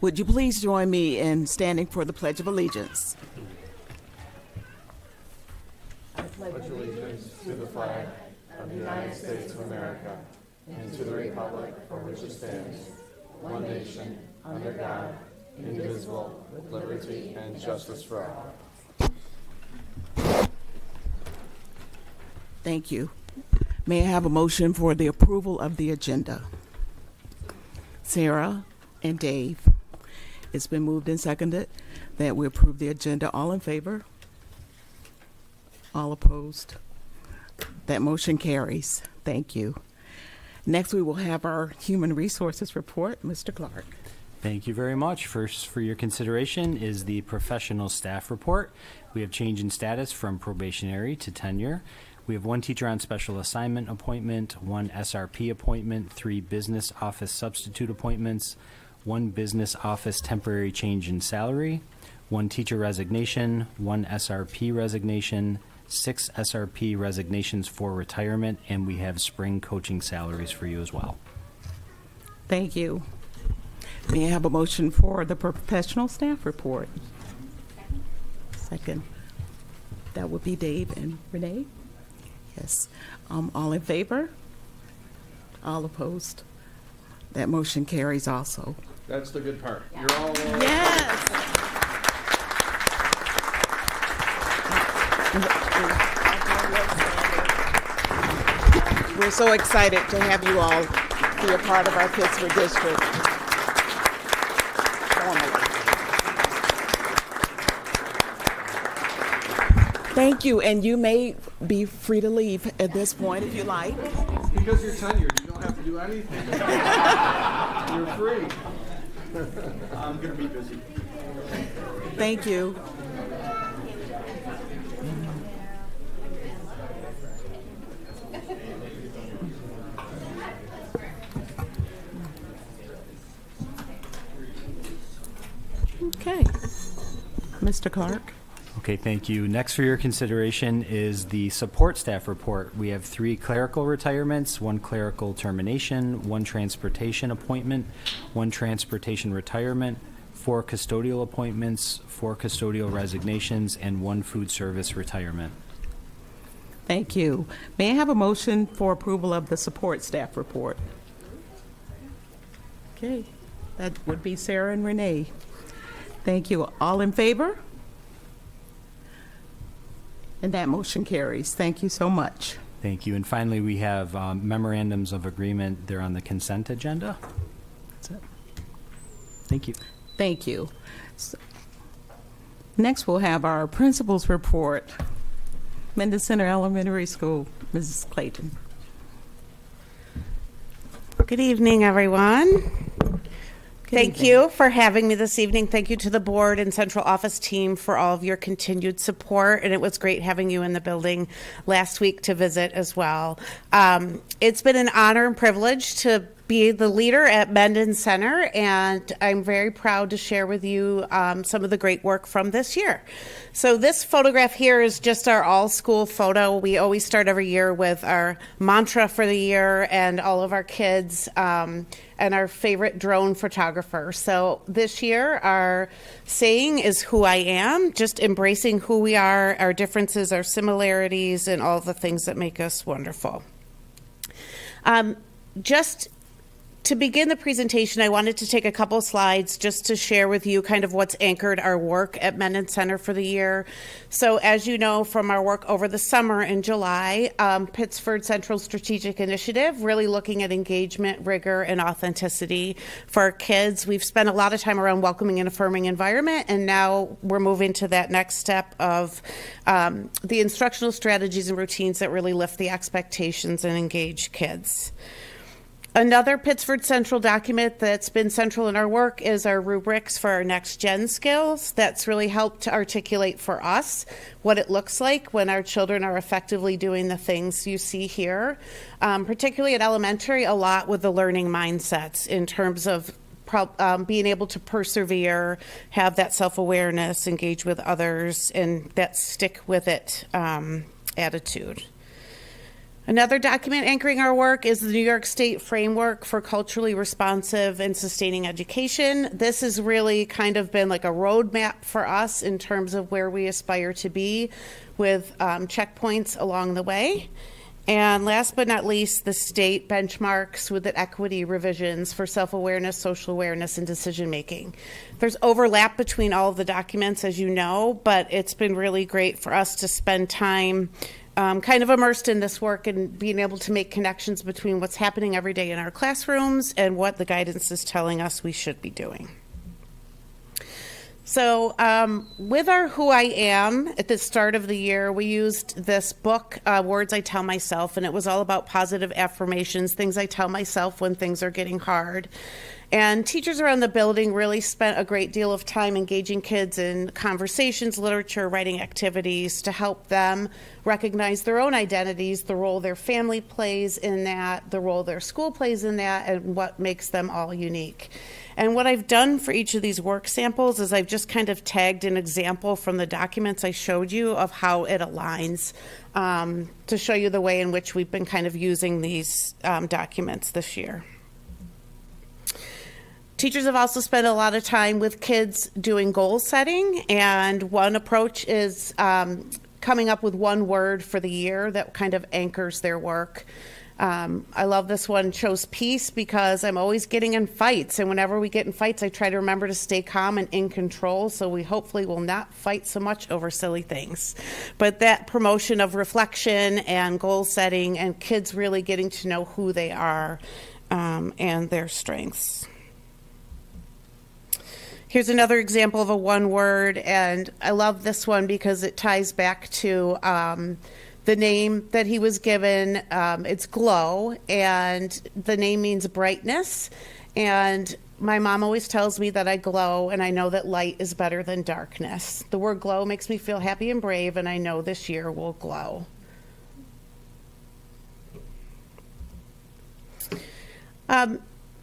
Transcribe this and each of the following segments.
Would you please join me in standing for the Pledge of Allegiance? Pledge allegiance to the flag of the United States of America and to the republic for which it stands, one nation, under God, indivisible, with liberty and justice for all. Thank you. May I have a motion for the approval of the agenda? Sarah and Dave. It's been moved and seconded that we approve the agenda. All in favor? All opposed? That motion carries. Thank you. Next, we will have our Human Resources Report. Mr. Clark. Thank you very much. First for your consideration is the Professional Staff Report. We have change in status from probationary to tenure. We have one teacher on special assignment appointment, one SRP appointment, 3 business office substitute appointments, 1 business office temporary change in salary, 1 teacher resignation, 1 SRP resignation, 6 SRP resignations for retirement, and we have spring coaching salaries for you as well. Thank you. May I have a motion for the Professional Staff Report? Second. That would be Dave and Renee. Yes. All in favor? All opposed? That motion carries also. That's the good part. You're all Yes. We're so excited to have you all be a part of our Pittsford district. Thank you, and you may be free to leave at this point if you like. Because you're tenured, you don't have to do anything. You're free. I'm going to be busy. Thank you. Okay. Mr. Clark. Okay, thank you. Next for your consideration is the support staff report. We have 3 clerical retirements, 1 clerical termination, 1 transportation appointment, 1 transportation retirement, 4 custodial appointments, 4 custodial resignations, and 1 food service retirement. Thank you. May I have a motion for approval of the support staff report? Okay, that would be Sarah and Renee. Thank you. All in favor? And that motion carries. Thank you so much. Thank you. And finally, we have memorandums of agreement. They're on the consent agenda. That's it. Thank you. Thank you. Next, we'll have our principal's report. Mendon Center Elementary School, Mrs. Clayton. Good evening, everyone. Thank you for having me this evening. Thank you to the board and central office team for all of your continued support. And it was great having you in the building last week to visit as well. It's been an honor and privilege to be the leader at Mendon Center, and I'm very proud to share with you some of the great work from this year. So this photograph here is just our all-school photo. We always start every year with our mantra for the year and all of our kids and our favorite drone photographer. So this year, our saying is "Who I Am," just embracing who we are, our differences, our similarities, and all the things that make us wonderful. Just to begin the presentation, I wanted to take a couple slides just to share with you kind of what's anchored our work at Mendon Center for the year. So as you know from our work over the summer in July, Pittsford Central Strategic Initiative, really looking at engagement, rigor, and authenticity for our kids. We've spent a lot of time around welcoming and affirming environment, and now we're moving to that next step of the instructional strategies and routines that really lift the expectations and engage kids. Another Pittsford Central document that's been central in our work is our rubrics for our next gen skills. That's really helped to articulate for us what it looks like when our children are effectively doing the things you see here, particularly at elementary, a lot with the learning mindsets in terms of being able to persevere, have that self-awareness, engage with others, and that stick with it attitude. Another document anchoring our work is the New York State Framework for Culturally Responsive and Sustaining Education. This has really kind of been like a roadmap for us in terms of where we aspire to be, with checkpoints along the way. And last but not least, the state benchmarks with the equity revisions for self-awareness, social awareness, and decision-making. There's overlap between all of the documents, as you know, but it's been really great for us to spend time kind of immersed in this work and being able to make connections between what's happening every day in our classrooms and what the guidance is telling us we should be doing. So with our Who I Am, at the start of the year, we used this book, Words I Tell Myself, and it was all about positive affirmations, things I tell myself when things are getting hard. And teachers around the building really spent a great deal of time engaging kids in conversations, literature, writing activities to help them recognize their own identities, the role their family plays in that, the role their school plays in that, and what makes them all unique. And what I've done for each of these work samples is I've just kind of tagged an example from the documents I showed you of how it aligns to show you the way in which we've been kind of using these documents this year. Teachers have also spent a lot of time with kids doing goal setting, and one approach is coming up with one word for the year that kind of anchors their work. I love this one, chose peace, because I'm always getting in fights, and whenever we get in fights, I try to remember to stay calm and in control, so we hopefully will not fight so much over silly things. But that promotion of reflection and goal setting and kids really getting to know who they are and their strengths. Here's another example of a one word, and I love this one because it ties back to the name that he was given. It's Glow, and the name means brightness. And my mom always tells me that I glow, and I know that light is better than darkness. The word glow makes me feel happy and brave, and I know this year will glow.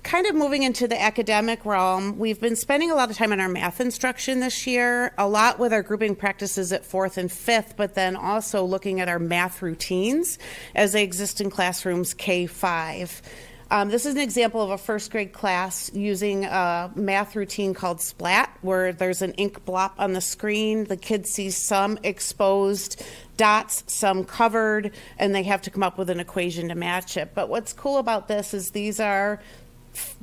Kind of moving into the academic realm, we've been spending a lot of time on our math instruction this year, a lot with our grouping practices at 4th and 5th, but then also looking at our math routines as they exist in classrooms K-5. This is an example of a first grade class using a math routine called Splat, where there's an ink blop on the screen. The kids see some exposed dots, some covered, and they have to come up with an equation to match it. But what's cool about this is these are 5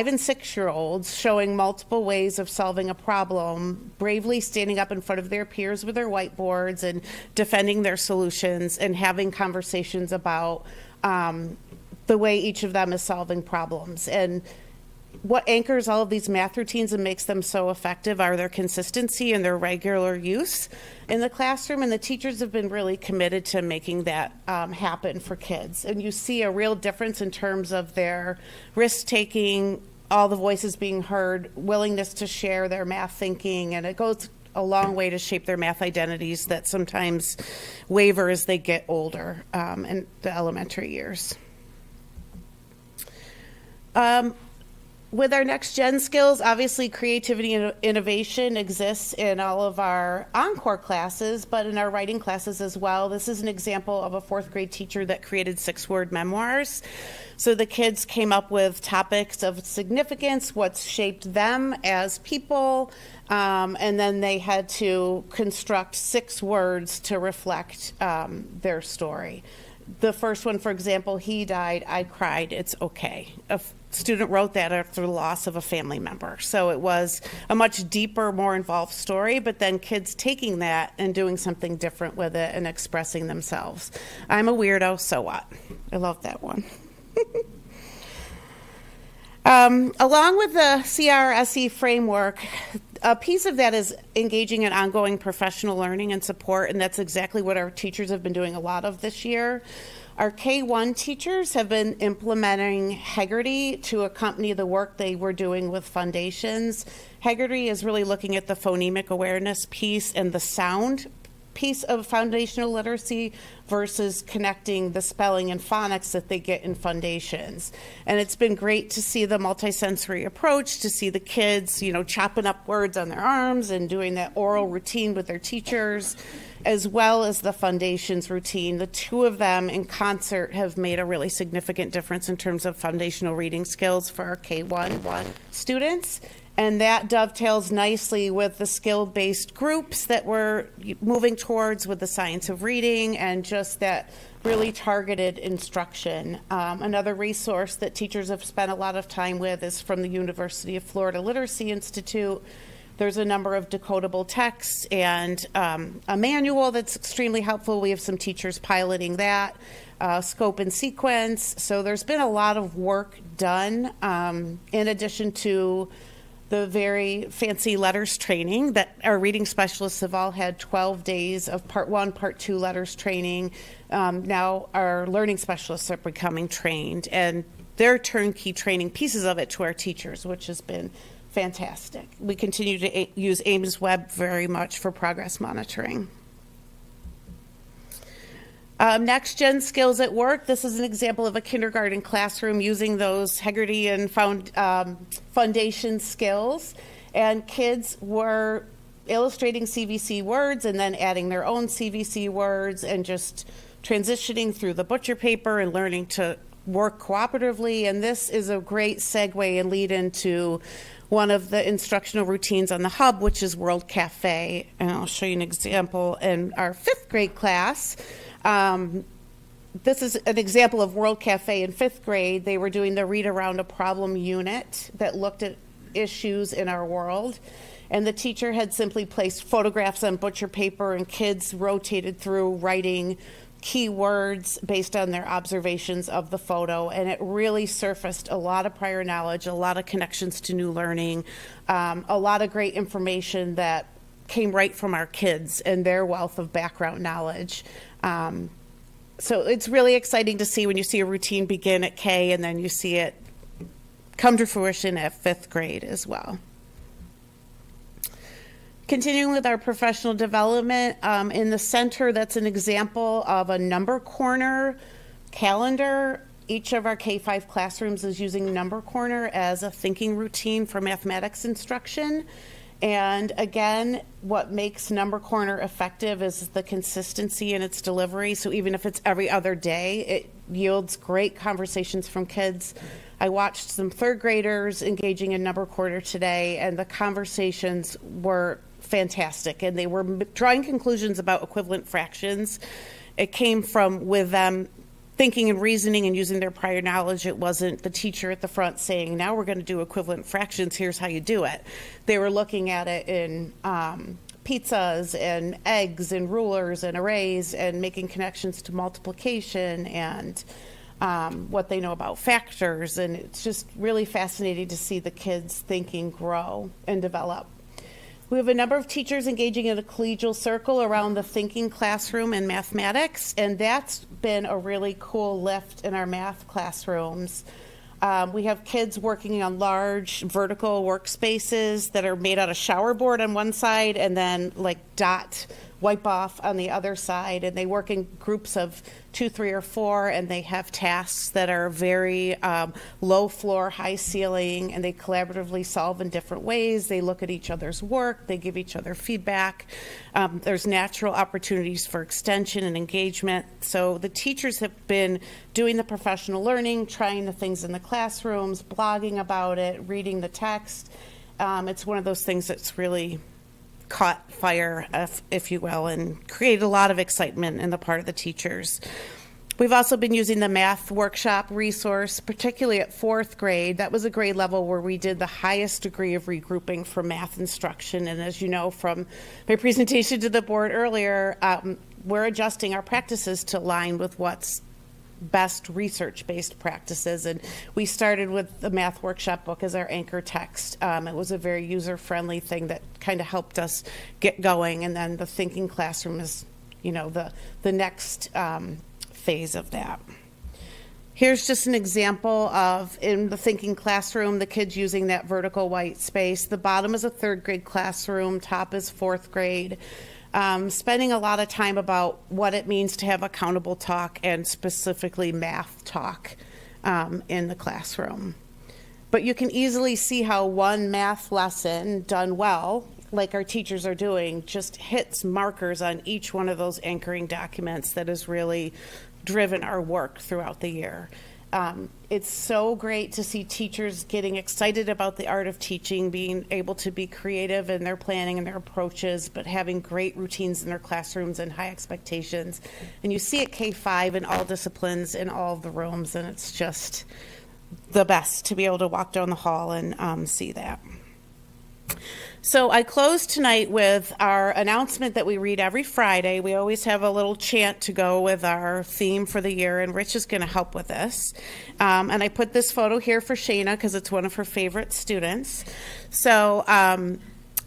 and 6-year-olds showing multiple ways of solving a problem, bravely standing up in front of their peers with their whiteboards and defending their solutions and having conversations about the way each of them is solving problems. And what anchors all of these math routines and makes them so effective are their consistency and their regular use in the classroom, and the teachers have been really committed to making that happen for kids. And you see a real difference in terms of their risk-taking, all the voices being heard, willingness to share their math thinking, and it goes a long way to shape their math identities that sometimes waver as they get older in the elementary years. With our next gen skills, obviously creativity and innovation exists in all of our encore classes, but in our writing classes as well. This is an example of a 4th grade teacher that created 6-word memoirs. So the kids came up with topics of significance, what's shaped them as people, and then they had to construct 6 words to reflect their story. The first one, for example, he died, I cried, it's okay. A student wrote that after the loss of a family member. So it was a much deeper, more involved story, but then kids taking that and doing something different with it and expressing themselves. I'm a weirdo, so what? I love that one. Along with the CRSE framework, a piece of that is engaging in ongoing professional learning and support, and that's exactly what our teachers have been doing a lot of this year. Our K-1 teachers have been implementing Heggerty to accompany the work they were doing with foundations. Heggerty is really looking at the phonemic awareness piece and the sound piece of foundational literacy versus connecting the spelling and phonics that they get in foundations. And it's been great to see the multisensory approach, to see the kids, chopping up words on their arms and doing that oral routine with their teachers, as well as the foundations routine. The two of them in concert have made a really significant difference in terms of foundational reading skills for our K-1 students. And that dovetails nicely with the skill-based groups that we're moving towards with the science of reading and just that really targeted instruction. Another resource that teachers have spent a lot of time with is from the University of Florida Literacy Institute. There's a number of decodable texts and a manual that's extremely helpful. We have some teachers piloting that, scope and sequence. So there's been a lot of work done in addition to the very fancy letters training that our reading specialists have all had 12 days of part 1, part 2 letters training. Now our learning specialists are becoming trained, and they're turnkey training pieces of it to our teachers, which has been fantastic. We continue to use Ames Web very much for progress monitoring. Next Gen Skills at Work. This is an example of a kindergarten classroom using those Heggerty foundation skills. And kids were illustrating CVC words and then adding their own CVC words and just transitioning through the butcher paper and learning to work cooperatively. And this is a great segue and lead into one of the instructional routines on the hub, which is World Cafe. And I'll show you an example in our 5th grade class. This is an example of World Cafe in 5th grade. They were doing the Read Around a Problem unit that looked at issues in our world. And the teacher had simply placed photographs on butcher paper, and kids rotated through writing keywords based on their observations of the photo. And it really surfaced a lot of prior knowledge, a lot of connections to new learning, a lot of great information that came right from our kids and their wealth of background knowledge. So it's really exciting to see when you see a routine begin at K and then you see it come to fruition at 5th grade as well. Continuing with our professional development, in the center, that's an example of a number corner calendar. Each of our K-5 classrooms is using number corner as a thinking routine for mathematics instruction. And again, what makes Number Corner effective is the consistency in its delivery. So even if it's every other day, it yields great conversations from kids. I watched some 3rd graders engaging in Number Corner today, and the conversations were fantastic. And they were drawing conclusions about equivalent fractions. It came from with them thinking and reasoning and using their prior knowledge. It wasn't the teacher at the front saying, now we're going to do equivalent fractions, here's how you do it. They were looking at it in pizzas and eggs and rulers and arrays and making connections to multiplication and what they know about factors. And it's just really fascinating to see the kids' thinking grow and develop. We have a number of teachers engaging in a collegial circle around the thinking classroom in mathematics, and that's been a really cool lift in our math classrooms. We have kids working on large vertical workspaces that are made out of shower board on one side and then like dot wipe off on the other side, and they work in groups of 2, 3, or 4, and they have tasks that are very low floor, high ceiling, and they collaboratively solve in different ways. They look at each other's work, they give each other feedback. There's natural opportunities for extension and engagement. So the teachers have been doing the professional learning, trying the things in the classrooms, blogging about it, reading the text. It's one of those things that's really caught fire, if you will, and created a lot of excitement in the part of the teachers. We've also been using the math workshop resource, particularly at 4th grade. That was a grade level where we did the highest degree of regrouping for math instruction. And as you know from my presentation to the board earlier, we're adjusting our practices to align with what's best research-based practices. And we started with the math workshop book as our anchor text. It was a very user-friendly thing that kind of helped us get going. And then the thinking classroom is, the next phase of that. Here's just an example of, in the thinking classroom, the kids using that vertical white space. The bottom is a 3rd grade classroom, top is 4th grade. spending a lot of time about what it means to have accountable talk and specifically math talk in the classroom. But you can easily see how one math lesson done well, like our teachers are doing, just hits markers on each one of those anchoring documents that has really driven our work throughout the year. It's so great to see teachers getting excited about the art of teaching, being able to be creative in their planning and their approaches, but having great routines in their classrooms and high expectations. And you see it K-5 in all disciplines, in all of the rooms, and it's just the best to be able to walk down the hall and see that. So I close tonight with our announcement that we read every Friday. We always have a little chant to go with our theme for the year, and Rich is going to help with this. And I put this photo here for Shayna because it's one of her favorite students. So I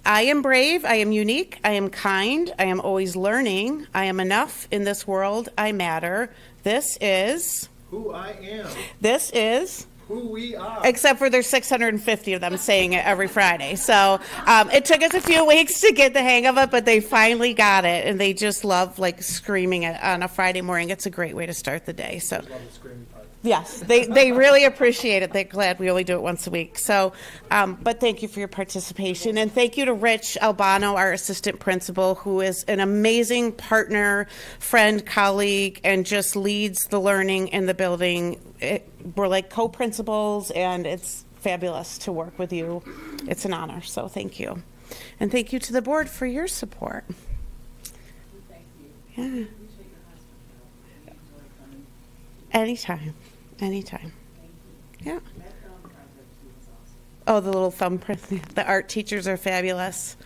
am brave, I am unique, I am kind, I am always learning, I am enough in this world, I matter. This is Who I am. This is Who we are. except for there's 650 of them saying it every Friday. So it took us a few weeks to get the hang of it, but they finally got it, and they just love like screaming it on a Friday morning. It's a great way to start the day. So. Yes, they really appreciate it. They're glad we only do it once a week. So, but thank you for your participation. And thank you to Rich Albano, our assistant principal, who is an amazing partner, friend, colleague, and just leads the learning in the building. We're like co-principals, and it's fabulous to work with you. It's an honor, so thank you. And thank you to the board for your support. Thank you. Yeah. Anytime. Anytime. Yeah. Oh, the little thumbprint. The art teachers are fabulous.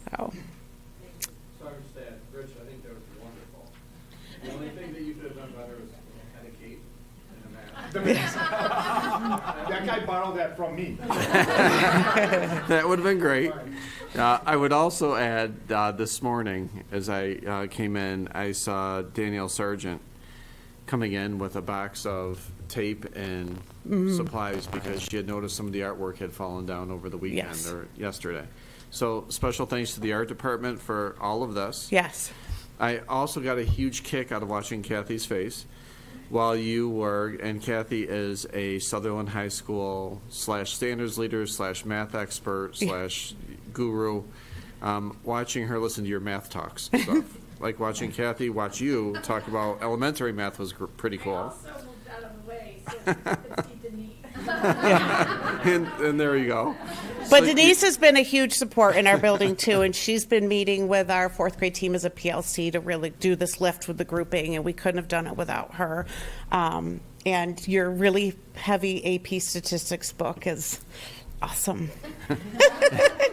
So. Sorry to say, Rich, I think that was wonderful. The only thing that you could have done better was had a cape and a mask. That guy borrowed that from me. That would have been great. I would also add this morning, as I came in, I saw Danielle Sargent coming in with a box of tape and supplies because she had noticed some of the artwork had fallen down over the weekend Yes. or yesterday. So special thanks to the art department for all of this. Yes. I also got a huge kick out of watching Kathy's face while you were, and Kathy is a Sutherland High School / standards leader / math expert / guru. Watching her listen to your math talks stuff. Like watching Kathy watch you talk about elementary math was pretty cool. I also moved out of the way so you could see Denise. And there you go. But Denise has been a huge support in our building too, and she's been meeting with our fourth grade team as a PLC to really do this lift with the grouping, and we couldn't have done it without her. And your really heavy AP statistics book is awesome.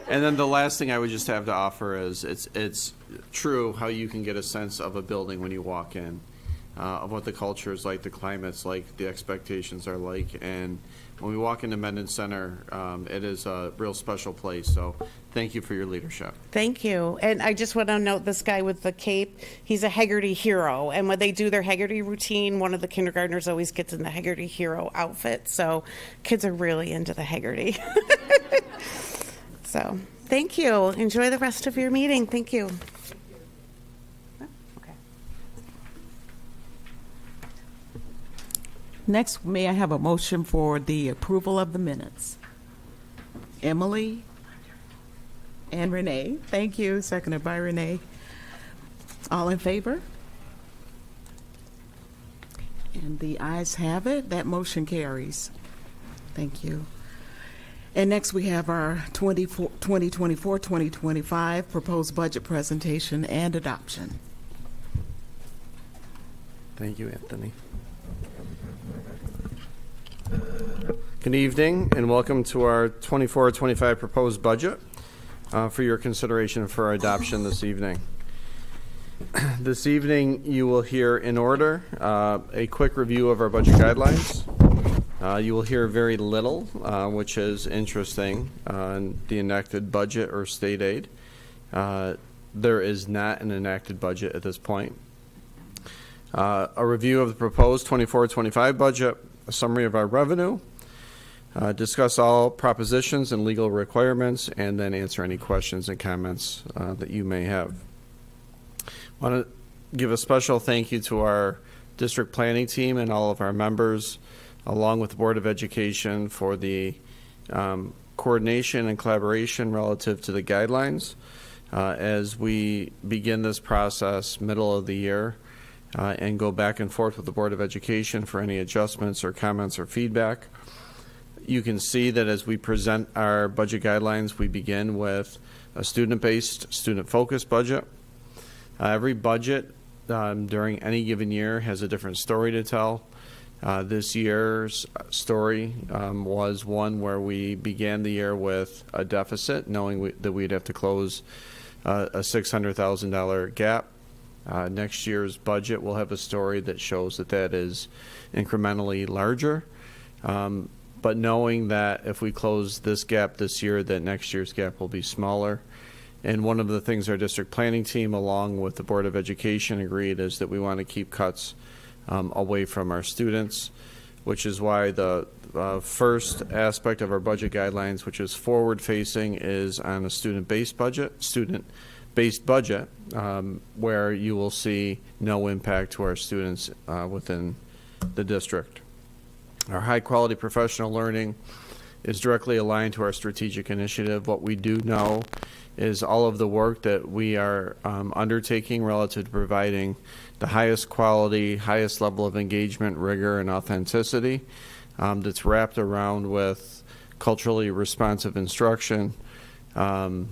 And then the last thing I would just have to offer is it's true how you can get a sense of a building when you walk in, of what the culture is like, the climate's like, the expectations are like. And when we walk into Mendon Center, it is a real special place. So thank you for your leadership. Thank you. And I just want to note this guy with the cape, he's a Haggerty hero. And when they do their Haggerty routine, one of the kindergartners always gets in the Haggerty hero outfit. So kids are really into the Haggerty. So thank you. Enjoy the rest of your meeting. Thank you. Okay. Next, may I have a motion for the approval of the minutes? Emily and Renee. Thank you. Seconded by Renee. All in favor? And the ayes have it. That motion carries. Thank you. And next, we have our 2024-2025 proposed budget presentation and adoption. Thank you, Anthony. Good evening and welcome to our 24-25 proposed budget for your consideration for our adoption this evening. This evening you will hear in order a quick review of our budget guidelines. You will hear very little, which is interesting, on the enacted budget or state aid. There is not an enacted budget at this point. A review of the proposed 24-25 budget, a summary of our revenue, discuss all propositions and legal requirements, and then answer any questions and comments that you may have. Want to give a special thank you to our district planning team and all of our members, along with the Board of Education, for the coordination and collaboration relative to the guidelines as we begin this process middle of the year and go back and forth with the Board of Education for any adjustments or comments or feedback. You can see that as we present our budget guidelines, we begin with a student-based, student-focused budget. Every budget during any given year has a different story to tell. This year's story was one where we began the year with a deficit, knowing that we'd have to close a $600,000 gap. Next year's budget will have a story that shows that that is incrementally larger. But knowing that if we close this gap this year, that next year's gap will be smaller. And one of the things our district planning team, along with the Board of Education, agreed is that we want to keep cuts away from our students, which is why the first aspect of our budget guidelines, which is forward-facing, is on a student-based budget, where you will see no impact to our students within the district. Our high-quality professional learning is directly aligned to our strategic initiative. What we do know is all of the work that we are undertaking relative to providing the highest quality, highest level of engagement, rigor, and authenticity that's wrapped around with culturally responsive instruction and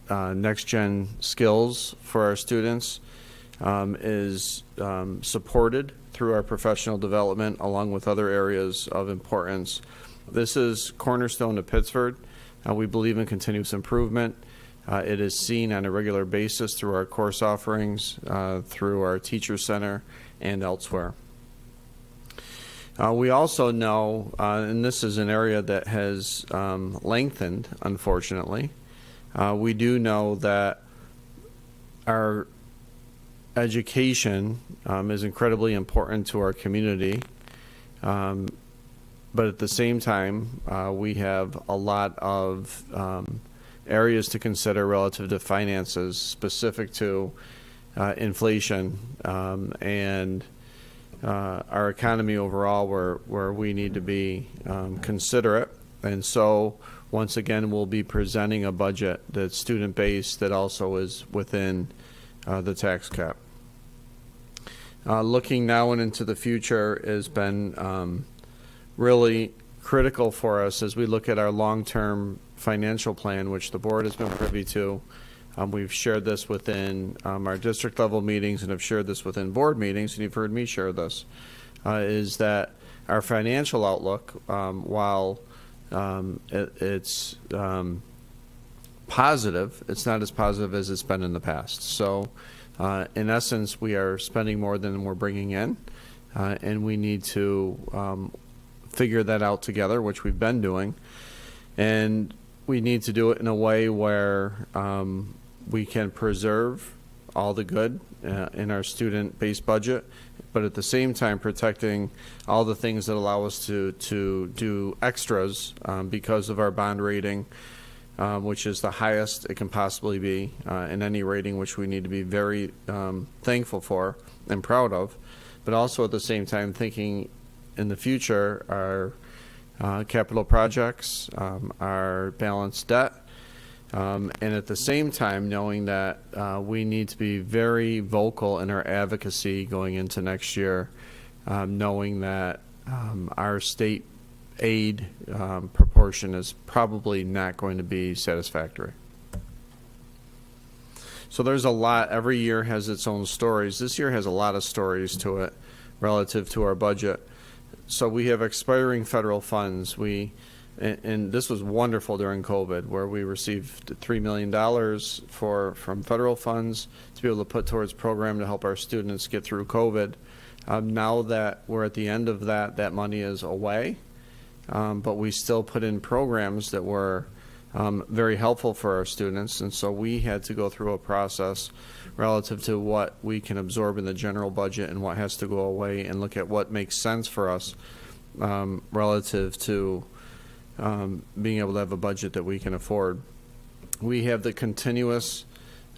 next-gen skills for our students is supported through our professional development along with other areas of importance. This is cornerstone to Pittsford. We believe in continuous improvement. It is seen on a regular basis through our course offerings, through our teacher center, and elsewhere. We also know, and this is an area that has lengthened, unfortunately, we do know that our education is incredibly important to our community, but at the same time, we have a lot of areas to consider relative to finances specific to inflation and our economy overall, where we need to be considerate. And so, once again, we'll be presenting a budget that's student-based that also is within the tax cap. Looking now and into the future has been really critical for us as we look at our long-term financial plan, which the board has been privy to. We've shared this within our district level meetings and have shared this within board meetings, and you've heard me share this, is that our financial outlook, while it's positive, it's not as positive as it's been in the past. So in essence, we are spending more than we're bringing in, and we need to figure that out together, which we've been doing. And we need to do it in a way where we can preserve all the good in our student-based budget, but at the same time protecting all the things that allow us to do extras because of our bond rating, which is the highest it can possibly be in any rating, which we need to be very thankful for and proud of, but also at the same time thinking in the future our capital projects, our balanced debt, and at the same time knowing that we need to be very vocal in our advocacy going into next year, knowing that our state aid proportion is probably not going to be satisfactory. So there's a lot. Every year has its own stories. This year has a lot of stories to it relative to our budget. So we have expiring federal funds. And this was wonderful during COVID, where we received $3 million from federal funds to be able to put towards program to help our students get through COVID. Now that we're at the end of that money is away, but we still put in programs that were very helpful for our students, and so we had to go through a process relative to what we can absorb in the general budget and what has to go away, and look at what makes sense for us relative to being able to have a budget that we can afford. We have the continuous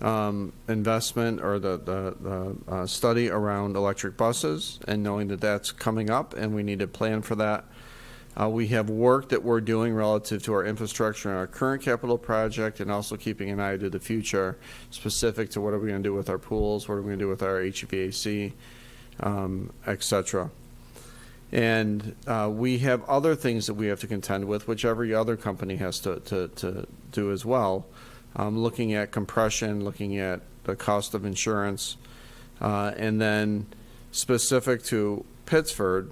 investment or the study around electric buses, and knowing that that's coming up and we need to plan for that. We have work that we're doing relative to our infrastructure and our current capital project, and also keeping an eye to the future, specific to what are we going to do with our pools, what are we going to do with our HVAC, et cetera. And we have other things that we have to contend with, which every other company has to do as well. Looking at compression, looking at the cost of insurance, and then specific to Pittsford,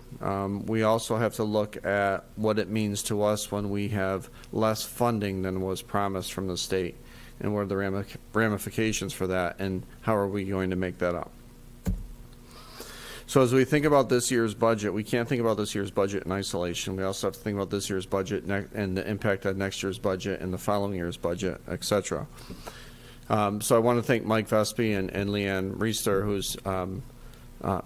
we also have to look at what it means to us when we have less funding than was promised from the state, and what are the ramifications for that, and how are we going to make that up. So as we think about this year's budget, we can't think about this year's budget in isolation. We also have to think about this year's budget and the impact on next year's budget and the following year's budget, et cetera. So I want to thank Mike Vespi and Leanne Reister,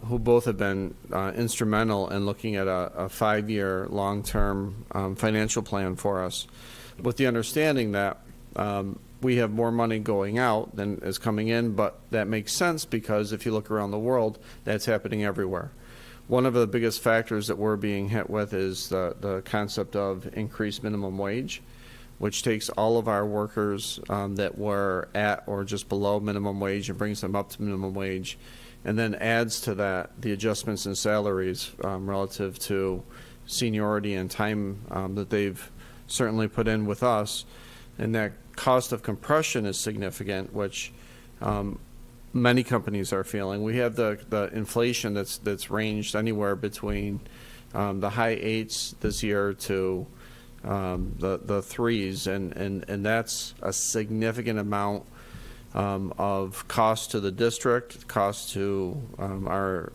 who both have been instrumental in looking at a 5-year long-term financial plan for us, with the understanding that we have more money going out than is coming in, but that makes sense because if you look around the world, that's happening everywhere. One of the biggest factors that we're being hit with is the concept of increased minimum wage, which takes all of our workers that were at or just below minimum wage and brings them up to minimum wage, and then adds to that the adjustments in salaries relative to seniority and time that they've certainly put in with us. And that cost of compression is significant, which many companies are feeling. We have the inflation that's ranged anywhere between the high 8s this year to the 3s, and that's a significant amount of cost to the district, cost to our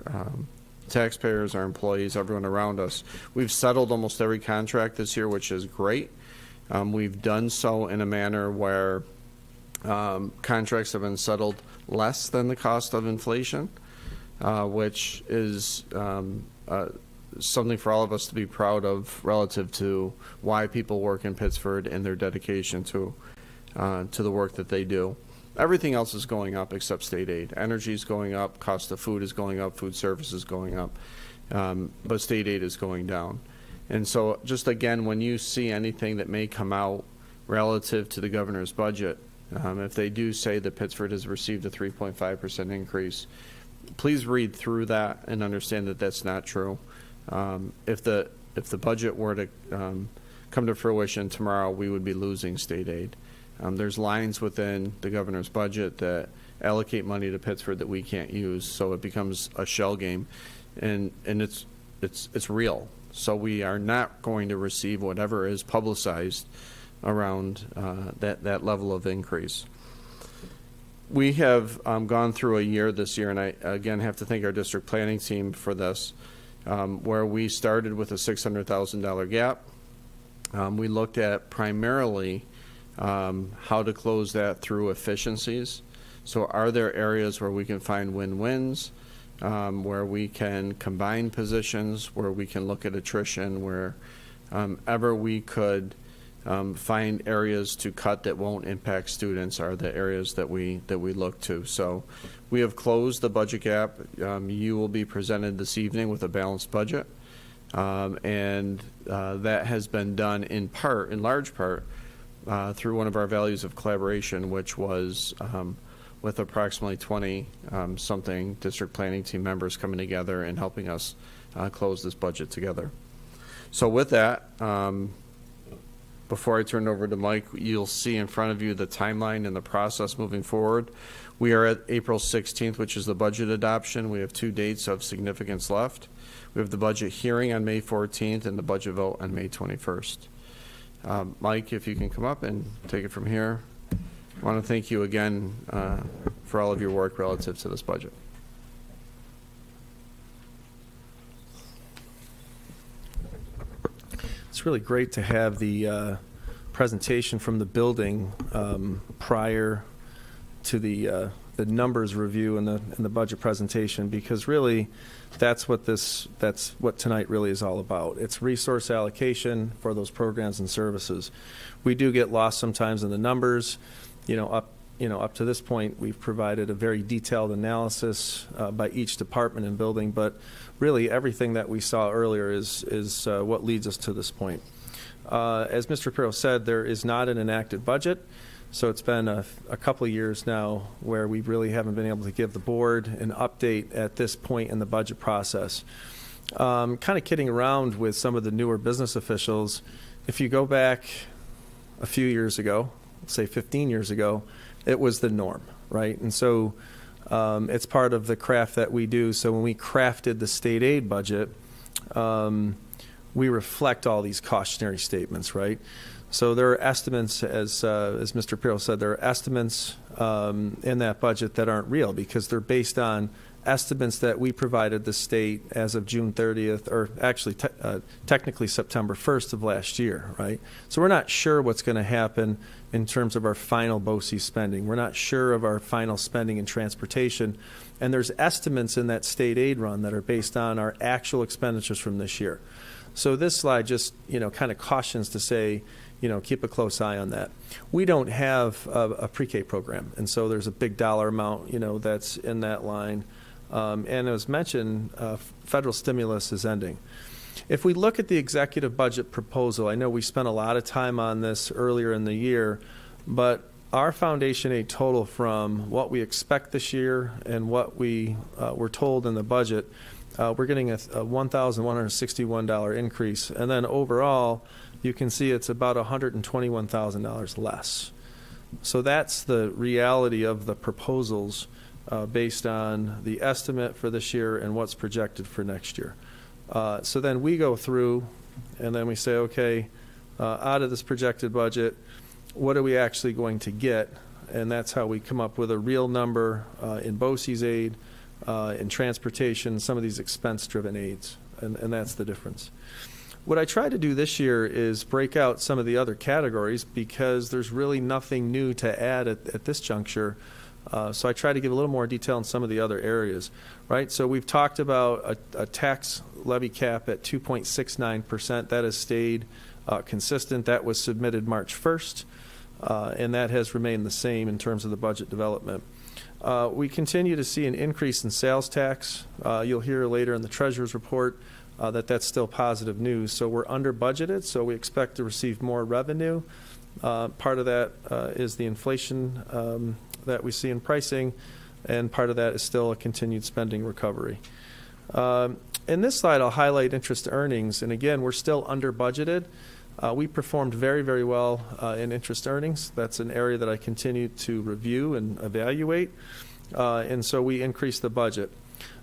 taxpayers, our employees, everyone around us. We've settled almost every contract this year, which is great. We've done so in a manner where contracts have been settled less than the cost of inflation, which is something for all of us to be proud of relative to why people work in Pittsford and their dedication to the work that they do. Everything else is going up except state aid. Energy is going up, cost of food is going up, food service is going up, but state aid is going down. And so just again, when you see anything that may come out relative to the governor's budget, if they do say that Pittsford has received a 3.5% increase, please read through that and understand that that's not true. If the budget were to come to fruition tomorrow, we would be losing state aid. There's lines within the governor's budget that allocate money to Pittsford that we can't use, so it becomes a shell game, and it's real. So we are not going to receive whatever is publicized around that level of increase. We have gone through a year this year, and I again have to thank our district planning team for this, where we started with a $600,000 gap. We looked at primarily how to close that through efficiencies. So are there areas where we can find win-wins, where we can combine positions, where we can look at attrition, where ever we could find areas to cut that won't impact students are the areas that we look to. So we have closed the budget gap. You will be presented this evening with a balanced budget, and that has been done in large part, through one of our values of collaboration, which was with approximately 20-something district planning team members coming together and helping us close this budget together. So with that, before I turn it over to Mike, you'll see in front of you the timeline and the process moving forward. We are at April 16th, which is the budget adoption. We have 2 dates of significance left. We have the budget hearing on May 14th and the budget vote on May 21st. Mike, if you can come up and take it from here. I want to thank you again for all of your work relative to this budget. It's really great to have the presentation from the building prior to the numbers review and the budget presentation, because really that's what tonight really is all about. It's resource allocation for those programs and services. We do get lost sometimes in the numbers. up to this point, we've provided a very detailed analysis by each department and building, but really everything that we saw earlier is what leads us to this point. As Mr. Pirro said, there is not an enacted budget, so it's been a couple of years now where we really haven't been able to give the board an update at this point in the budget process. Kind of kidding around with some of the newer business officials. If you go back a few years ago, say 15 years ago, it was the norm, right? And so it's part of the craft that we do. So when we crafted the state aid budget, we reflect all these cautionary statements, right? So there are estimates, as Mr. Pirro said, there are estimates in that budget that aren't real because they're based on estimates that we provided the state as of June 30th, or actually technically September 1st of last year, right? So we're not sure what's going to happen in terms of our final BOCES spending. We're not sure of our final spending in transportation. And there's estimates in that state aid run that are based on our actual expenditures from this year. So this slide just, kind of cautions to say, keep a close eye on that. We don't have a pre-K program, and so there's a big dollar amount, that's in that line. And as mentioned, federal stimulus is ending. If we look at the executive budget proposal, I know we spent a lot of time on this earlier in the year, but our foundation aid total from what we expect this year and what we were told in the budget, we're getting a $1,161 increase. And then overall, you can see it's about $121,000 less. So that's the reality of the proposals based on the estimate for this year and what's projected for next year. So then we go through and then we say, okay, out of this projected budget, what are we actually going to get? And that's how we come up with a real number in BOCES aid, in transportation, some of these expense-driven aids, and that's the difference. What I tried to do this year is break out some of the other categories because there's really nothing new to add at this juncture. So I try to give a little more detail in some of the other areas, right? So we've talked about a tax levy cap at 2.69%. That has stayed consistent. That was submitted March 1st, and that has remained the same in terms of the budget development. We continue to see an increase in sales tax. You'll hear later in the Treasurer's report that's still positive news. So we're under budgeted, so we expect to receive more revenue. Part of that is the inflation that we see in pricing, and part of that is still a continued spending recovery. In this slide, I'll highlight interest earnings, and again, we're still under budgeted. We performed very, very well in interest earnings. That's an area that I continue to review and evaluate, and so we increased the budget.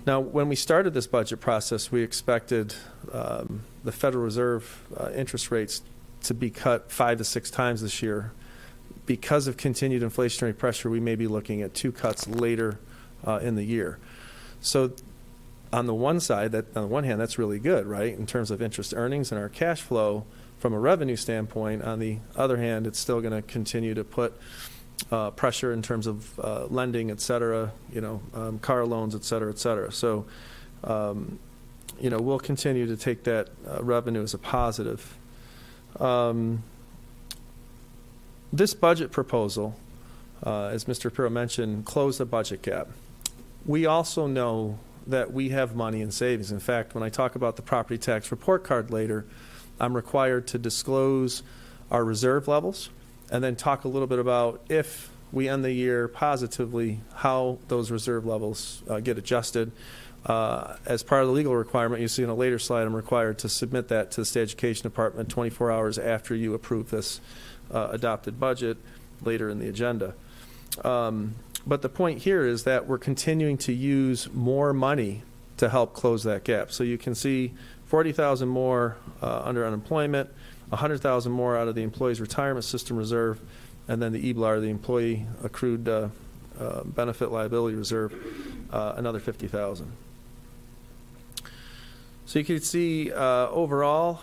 Now, when we started this budget process, we expected the Federal Reserve interest rates to be cut 5 to 6 times this year. Because of continued inflationary pressure, we may be looking at 2 cuts later in the year. So on the one side, on the one hand, that's really good, right, in terms of interest earnings and our cash flow from a revenue standpoint. On the other hand, it's still going to continue to put pressure in terms of lending, et cetera, car loans, et cetera, et cetera. So, we'll continue to take that revenue as a positive. This budget proposal, as Mr. Pirro mentioned, closed the budget gap. We also know that we have money in savings. In fact, when I talk about the property tax report card later, I'm required to disclose our reserve levels and then talk a little bit about if we end the year positively, how those reserve levels get adjusted. As part of the legal requirement, you see in a later slide, I'm required to submit that to the State Education Department 24 hours after you approve this adopted budget later in the agenda. But the point here is that we're continuing to use more money to help close that gap. So you can see 40,000 more under unemployment, 100,000 more out of the Employees Retirement System Reserve, and then the EBLAR, the Employee Accrued Benefit Liability Reserve, another 50,000. So you can see overall,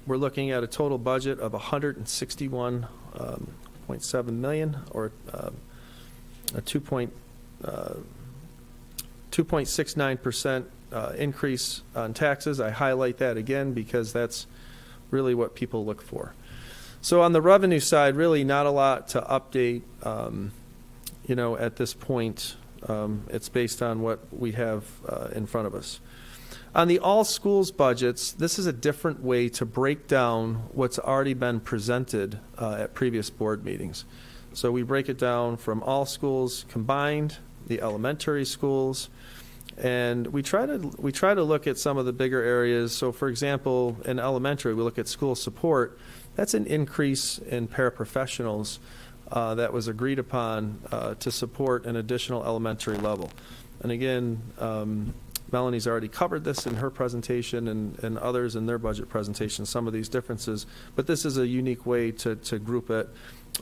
we're looking at a total budget of $161.7 million, or a 2.69% increase on taxes. I highlight that again because that's really what people look for. So on the revenue side, really not a lot to update, at this point. It's based on what we have in front of us. On the all schools budgets, this is a different way to break down what's already been presented at previous board meetings. So we break it down from all schools combined, the elementary schools, and we try to look at some of the bigger areas. So for example, in elementary, we look at school support. That's an increase in paraprofessionals that was agreed upon to support an additional elementary level. And again, Melanie's already covered this in her presentation and others in their budget presentation, some of these differences, but this is a unique way to group it,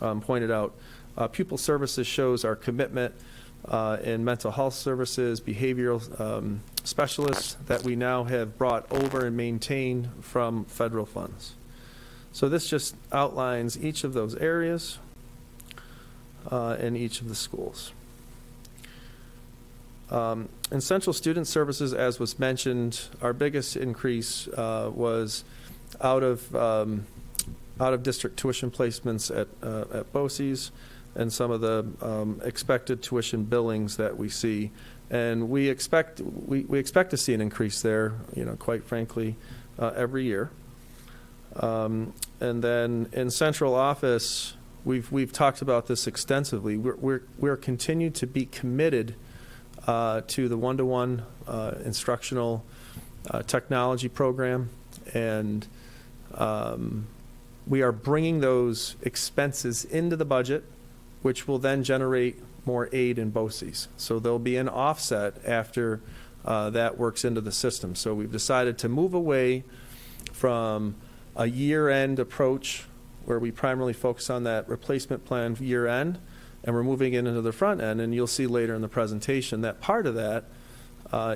pointed out. Pupil services shows our commitment in mental health services, behavioral specialists that we now have brought over and maintained from federal funds. So this just outlines each of those areas in each of the schools. In central student services, as was mentioned, our biggest increase was out of district tuition placements at BOCES and some of the expected tuition billings that we see, and we expect to see an increase there. Quite frankly, every year. And then in central office, we've talked about this extensively. We're continued to be committed to the one-to-one instructional technology program, and we are bringing those expenses into the budget, which will then generate more aid in BOCES. So there'll be an offset after that works into the system. So we've decided to move away from a year-end approach where we primarily focus on that replacement plan year-end, and we're moving it into the front end. And you'll see later in the presentation that part of that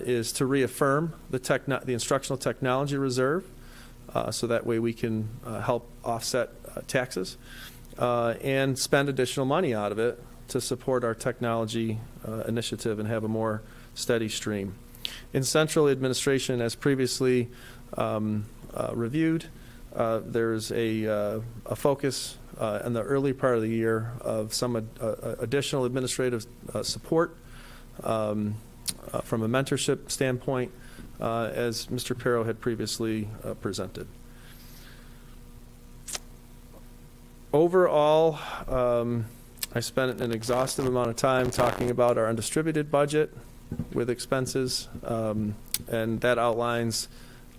is to reaffirm the instructional technology reserve, so that way we can help offset taxes and spend additional money out of it to support our technology initiative and have a more steady stream. In central administration, as previously reviewed, there's a focus in the early part of the year of some additional administrative support from a mentorship standpoint, as Mr. Pero had previously presented. Overall, I spent an exhaustive amount of time talking about our undistributed budget with expenses, and that outlines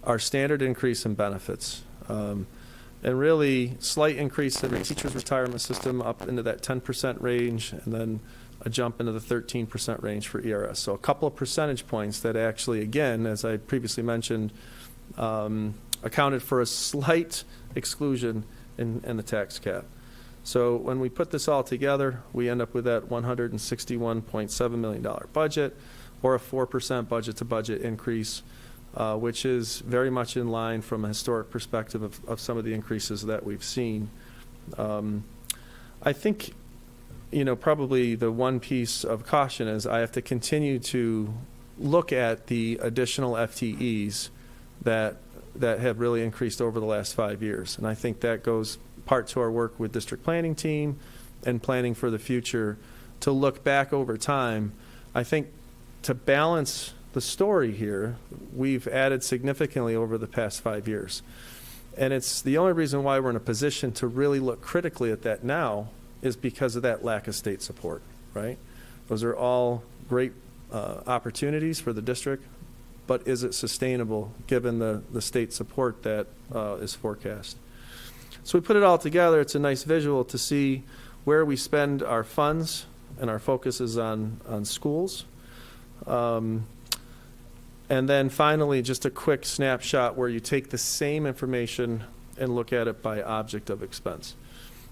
our standard increase in benefits. And really slight increase in the teacher's retirement system up into that 10% range, and then a jump into the 13% range for ERS. So a couple of percentage points that actually, again, as I previously mentioned, accounted for a slight exclusion in the tax cap. So when we put this all together, we end up with that $161.7 million budget, or a 4% budget-to-budget increase, which is very much in line from a historic perspective of some of the increases that we've seen. I think, probably the one piece of caution is I have to continue to look at the additional FTEs that have really increased over the last 5 years. And I think that goes part to our work with district planning team and planning for the future to look back over time. I think to balance the story here, we've added significantly over the past 5 years. And it's the only reason why we're in a position to really look critically at that now is because of that lack of state support, right? Those are all great opportunities for the district, but is it sustainable given the state support that is forecast? So we put it all together. It's a nice visual to see where we spend our funds, and our focus is on schools. And then finally, just a quick snapshot where you take the same information and look at it by object of expense.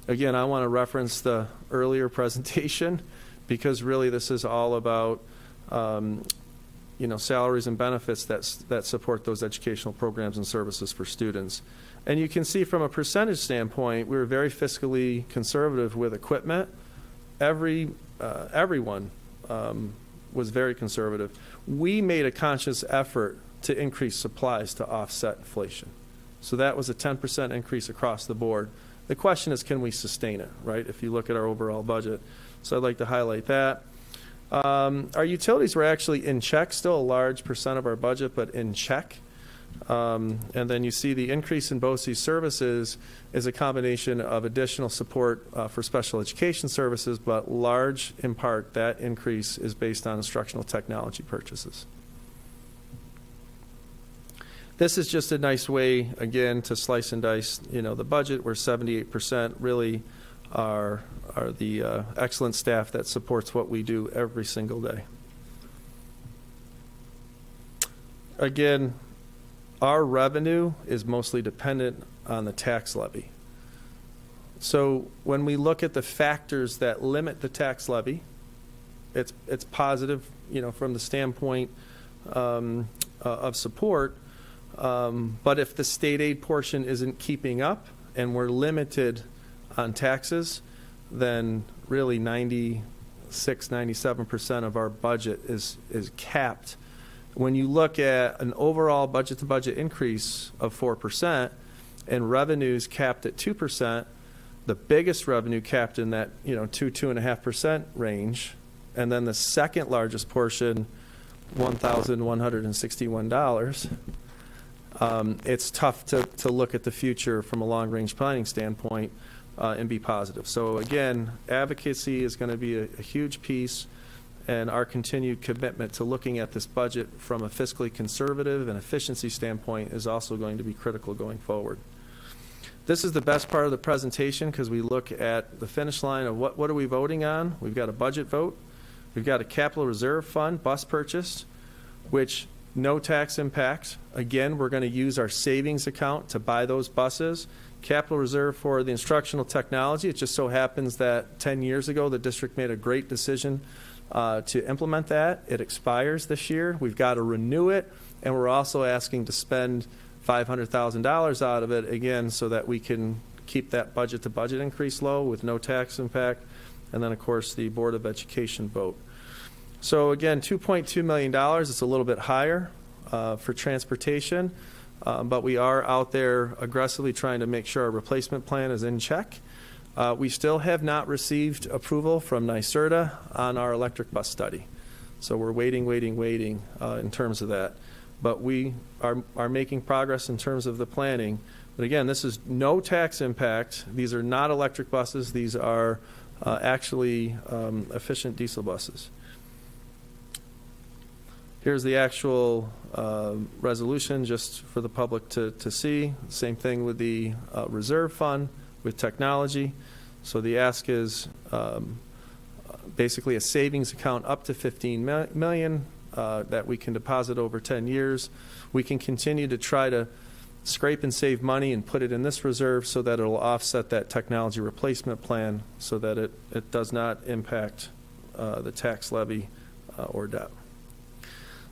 Again, I want to reference the earlier presentation because really this is all about salaries and benefits that support those educational programs and services for students. And you can see from a percentage standpoint, we were very fiscally conservative with equipment. Everyone was very conservative. We made a conscious effort to increase supplies to offset inflation. So that was a 10% increase across the board. The question is, can we sustain it, right, if you look at our overall budget? So I'd like to highlight that. Our utilities were actually in check, still a large percent of our budget, but in check. And then you see the increase in BOCES services is a combination of additional support for special education services, but large in part that increase is based on instructional technology purchases. This is just a nice way, again, to slice and dice, the budget, where 78% really are the excellent staff that supports what we do every single day. Again, our revenue is mostly dependent on the tax levy. So when we look at the factors that limit the tax levy, it's positive, from the standpoint of support. But if the state aid portion isn't keeping up and we're limited on taxes, then really 97% of our budget is capped. When you look at an overall budget-to-budget increase of 4% and revenues capped at 2%, the biggest revenue capped in that 2.5% range, and then the second largest portion, $1,161. It's tough to look at the future from a long-range planning standpoint and be positive. So again, advocacy is going to be a huge piece, and our continued commitment to looking at this budget from a fiscally conservative and efficiency standpoint is also going to be critical going forward. This is the best part of the presentation because we look at the finish line of what are we voting on. We've got a budget vote. We've got a capital reserve fund, bus purchase, which no tax impact. Again, we're going to use our savings account to buy those buses. Capital reserve for the instructional technology. It just so happens that 10 years ago, the district made a great decision to implement that. It expires this year. We've got to renew it, and we're also asking to spend $500,000 out of it, again, so that we can keep that budget-to-budget increase low with no tax impact, and then, of course, the Board of Education vote. So, again, $2.2 million. It's a little bit higher for transportation, but we are out there aggressively trying to make sure our replacement plan is in check. We still have not received approval from NYSERDA on our electric bus study. So we're waiting in terms of that. But we are making progress in terms of the planning. But again, this is no tax impact. These are not electric buses. These are actually efficient diesel buses. Here's the actual resolution just for the public to see. Same thing with the reserve fund with technology. So the ask is basically a savings account up to $15 million that we can deposit over 10 years. We can continue to try to scrape and save money and put it in this reserve so that it'll offset that technology replacement plan so that it does not impact the tax levy or debt.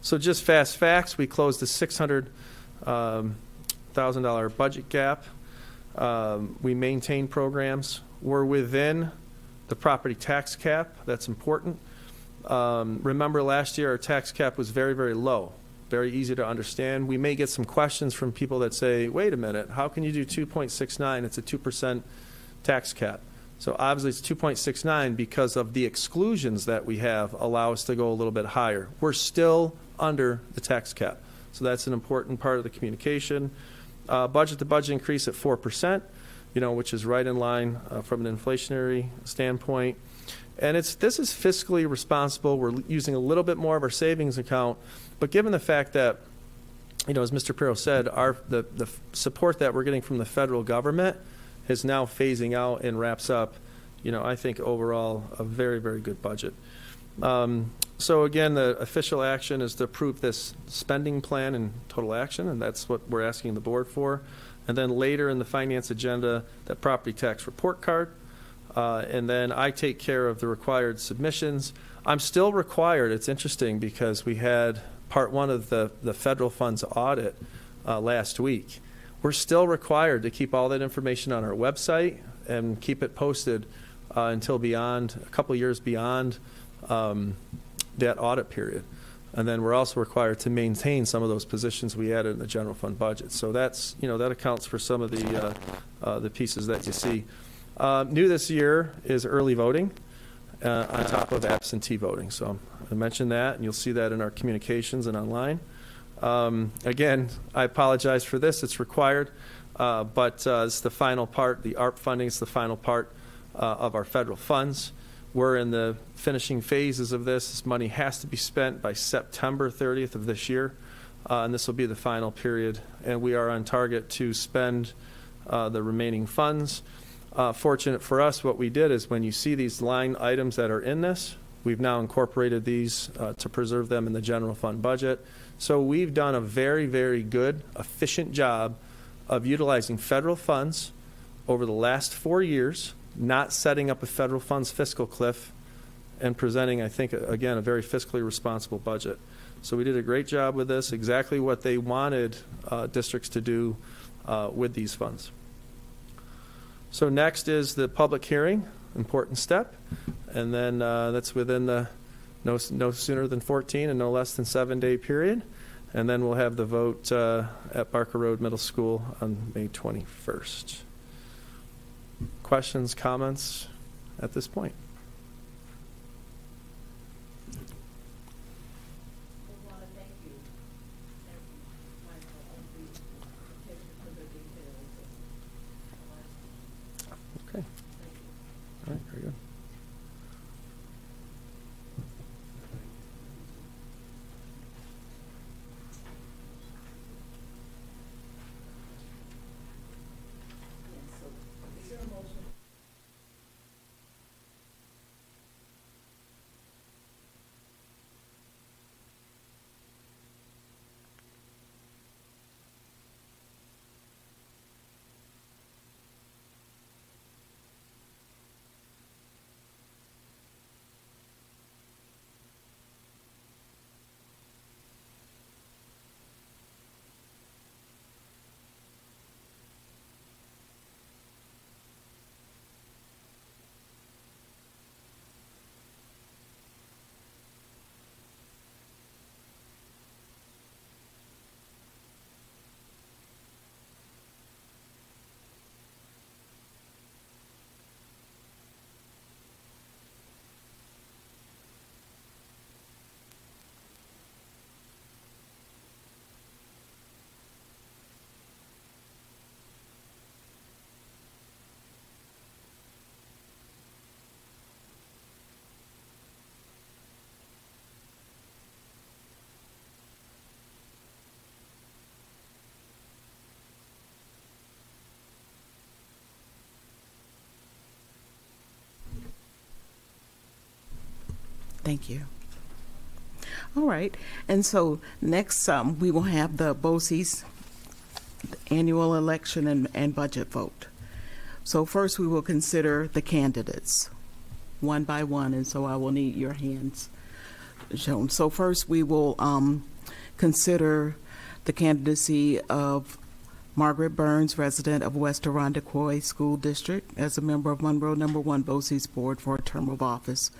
So just fast facts, we closed the $600,000 budget gap. We maintain programs. We're within the property tax cap. That's important. Remember last year our tax cap was very, very low, very easy to understand. We may get some questions from people that say, wait a minute, how can you do 2.69? It's a 2% tax cap. So obviously it's 2.69 because of the exclusions that we have allow us to go a little bit higher. We're still under the tax cap. So that's an important part of the communication. Budget-to-budget increase at 4%, which is right in line from an inflationary standpoint. And this is fiscally responsible. We're using a little bit more of our savings account. But given the fact that, as Mr. Pirro said, the support that we're getting from the federal government is now phasing out and wraps up, I think overall a very, very good budget. So again, the official action is to approve this spending plan in total action, and that's what we're asking the board for. And then later in the finance agenda, that property tax report card. And then I take care of the required submissions. I'm still required. It's interesting because we had part one of the federal funds audit last week. We're still required to keep all that information on our website and keep it posted until a couple years beyond that audit period. And then we're also required to maintain some of those positions we added in the general fund budget. So that's, that accounts for some of the pieces that you see. New this year is early voting on top of absentee voting. So I mentioned that, and you'll see that in our communications and online. Again, I apologize for this. It's required, but it's the final part. The ARP funding is the final part of our federal funds. We're in the finishing phases of this. This money has to be spent by September 30th of this year, and this will be the final period. And we are on target to spend the remaining funds. Fortunate for us, what we did is when you see these line items that are in this, we've now incorporated these to preserve them in the general fund budget. So we've done a very, very good, efficient job of utilizing federal funds over the last 4 years, not setting up a federal funds fiscal cliff, and presenting, I think, again, a very fiscally responsible budget. So we did a great job with this, exactly what they wanted districts to do with these funds. So next is the public hearing, important step, and then that's within the no sooner than 14 and no less than 7-day period, and then we'll have the vote at Barker Road Middle School on May 21st. Questions, comments at this point? We want to thank you, Michael, on the attention to the details. Okay. All right, very good. Thank you. All right, and so next we will have the BOCES annual election and budget vote. So first we will consider the candidates one by one, and so I will need your hands shown. So first we will consider the candidacy of Margaret Burns, resident of West Arundecoy School District, as a member of Monroe No. 1 BOCES Board for a term of office,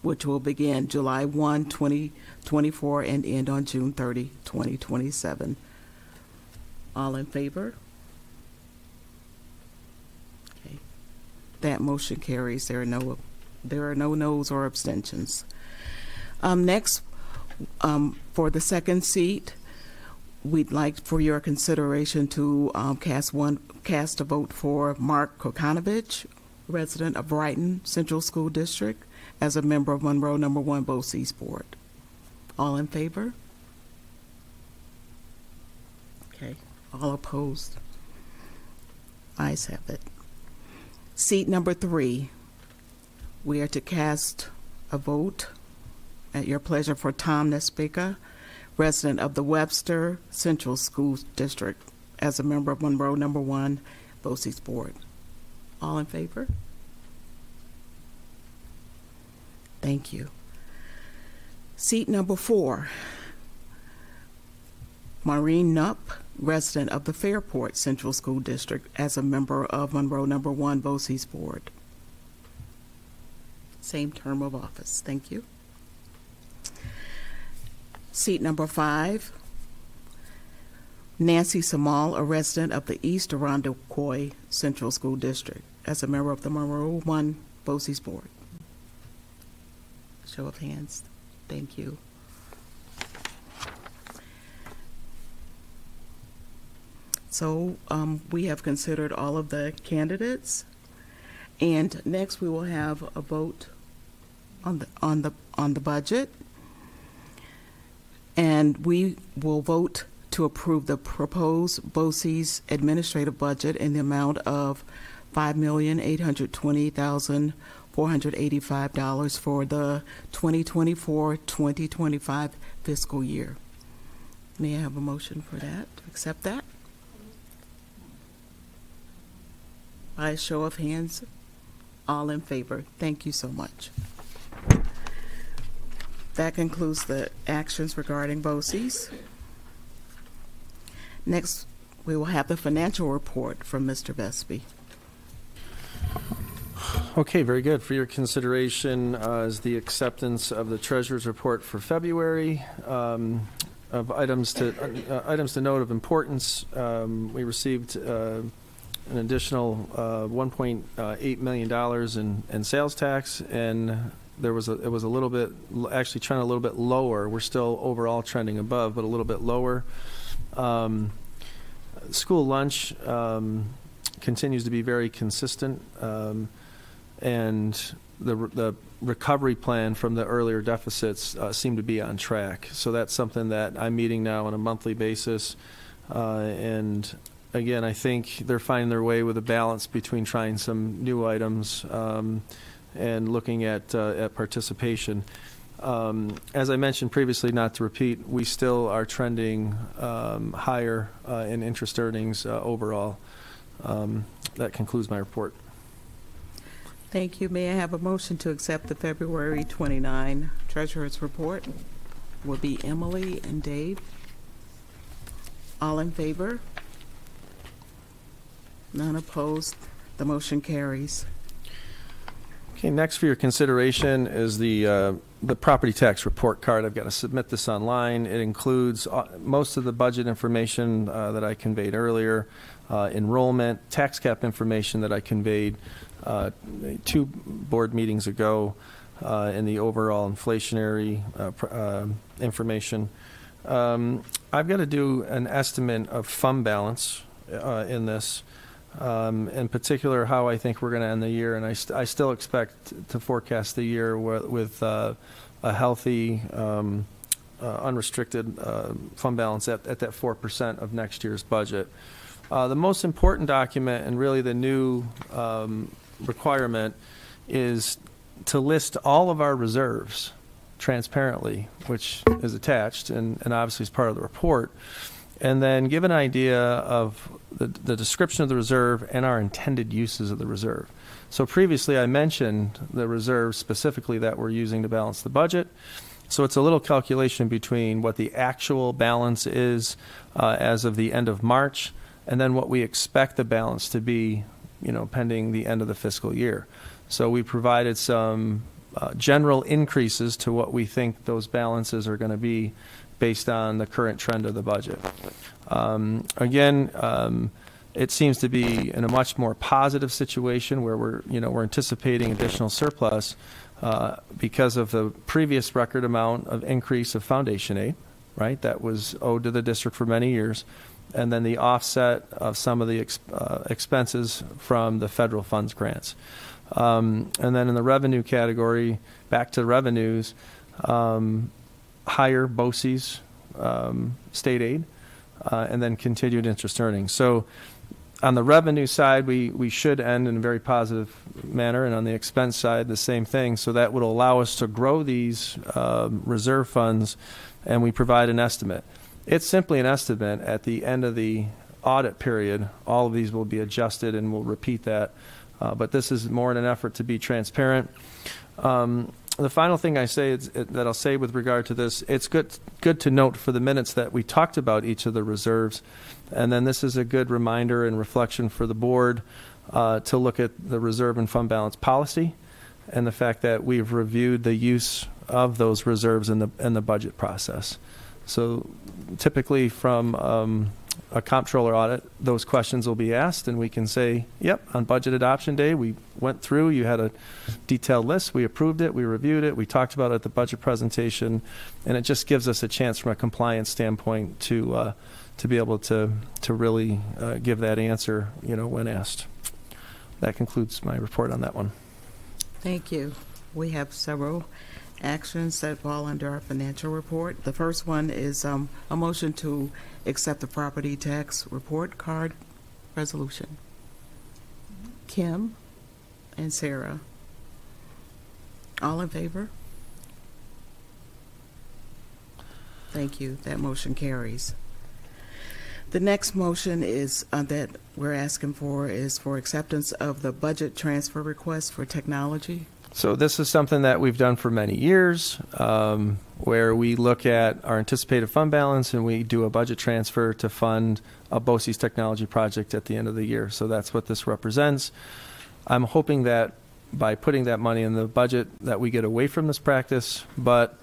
which will begin July 1, 2024 and end on June 30, 2027. All in favor? Okay. That motion carries. There are no noes or abstentions. Next, for the second seat, we'd like for your consideration to cast a vote for Mark Kokanovich, resident of Brighton Central School District, as a member of Monroe No. 1 BOCES Board. All in favor? Okay. All opposed? Ayes have it. Seat number 3, we are to cast a vote at your pleasure for Tom Nespeka, resident of the Webster Central School District, as a member of Monroe No. 1 BOCES Board. All in favor? Thank you. Seat number 4, Maureen Nupp, resident of the Fairport Central School District, as a member of Monroe No. 1 BOCES Board. Same term of office. Thank you. Seat number 5, Nancy Samal, a resident of the East Irondequoit Central School District, as a member of the Monroe 1 BOCES Board. Show of hands. Thank you. So we have considered all of the candidates, and next we will have a vote on the budget, and we will vote to approve the proposed BOCES administrative budget in the amount of $5,820,485 for the 2024-2025 fiscal year. May I have a motion for that, to accept that? By a show of hands, all in favor. Thank you so much. That concludes the actions regarding BOCES. Next, we will have the financial report from Mr. Vespi. Okay, very good. For your consideration is the acceptance of the treasurer's report for February. Of items to note of importance, we received an additional $1.8 million in sales tax, and it was a little bit, actually trending a little bit lower. We're still overall trending above, but a little bit lower. School lunch continues to be very consistent, and the recovery plan from the earlier deficits seem to be on track. So that's something that I'm meeting now on a monthly basis, and again, I think they're finding their way with a balance between trying some new items and looking at participation. As I mentioned previously, not to repeat, we still are trending higher in interest earnings overall. That concludes my report. Thank you. May I have a motion to accept the February 29 Treasurer's Report? Will be Emily and Dave. All in favor? None opposed. The motion carries. Okay, next for your consideration is the property tax report card. I've got to submit this online. It includes most of the budget information that I conveyed earlier, enrollment, tax cap information that I conveyed 2 board meetings ago, and the overall inflationary information. I've got to do an estimate of fund balance in this. In particular, how I think we're going to end the year, and I still expect to forecast the year with a healthy, unrestricted fund balance at that 4% of next year's budget. The most important document, and really the new requirement, is to list all of our reserves transparently, which is attached and obviously is part of the report, and then give an idea of the description of the reserve and our intended uses of the reserve. So previously I mentioned the reserve specifically that we're using to balance the budget. So it's a little calculation between what the actual balance is as of the end of March, and then what we expect the balance to be, pending the end of the fiscal year. So we provided some general increases to what we think those balances are going to be based on the current trend of the budget. It seems to be in a much more positive situation where we're anticipating additional surplus because of the previous record amount of increase of foundation aid, right? That was owed to the district for many years, and then the offset of some of the expenses from the federal funds grants. And then in the revenue category, back to revenues, higher BOCES state aid, and then continued interest earnings. So on the revenue side, we should end in a very positive manner, and on the expense side, the same thing. So that would allow us to grow these reserve funds, and we provide an estimate. It's simply an estimate. At the end of the audit period, all of these will be adjusted, and we'll repeat that. But this is more in an effort to be transparent. The final thing I say that I'll say with regard to this, it's good to note for the minutes that we talked about each of the reserves, and then this is a good reminder and reflection for the board to look at the reserve and fund balance policy, and the fact that we've reviewed the use of those reserves in the budget process. So typically from a comptroller audit, those questions will be asked, and we can say, yep, on budget adoption day, we went through, you had a detailed list, we approved it, we reviewed it, we talked about it at the budget presentation, and it just gives us a chance from a compliance standpoint to be able to really give that answer, when asked. That concludes my report on that one. Thank you. We have several actions that fall under our financial report. The first one is a motion to accept the property tax report card resolution. Kim and Sarah. All in favor? Thank you. That motion carries. The next motion is that we're asking for is for acceptance of the budget transfer request for technology. So this is something that we've done for many years, where we look at our anticipated fund balance and we do a budget transfer to fund a BOCES technology project at the end of the year. So that's what this represents. I'm hoping that by putting that money in the budget that we get away from this practice, but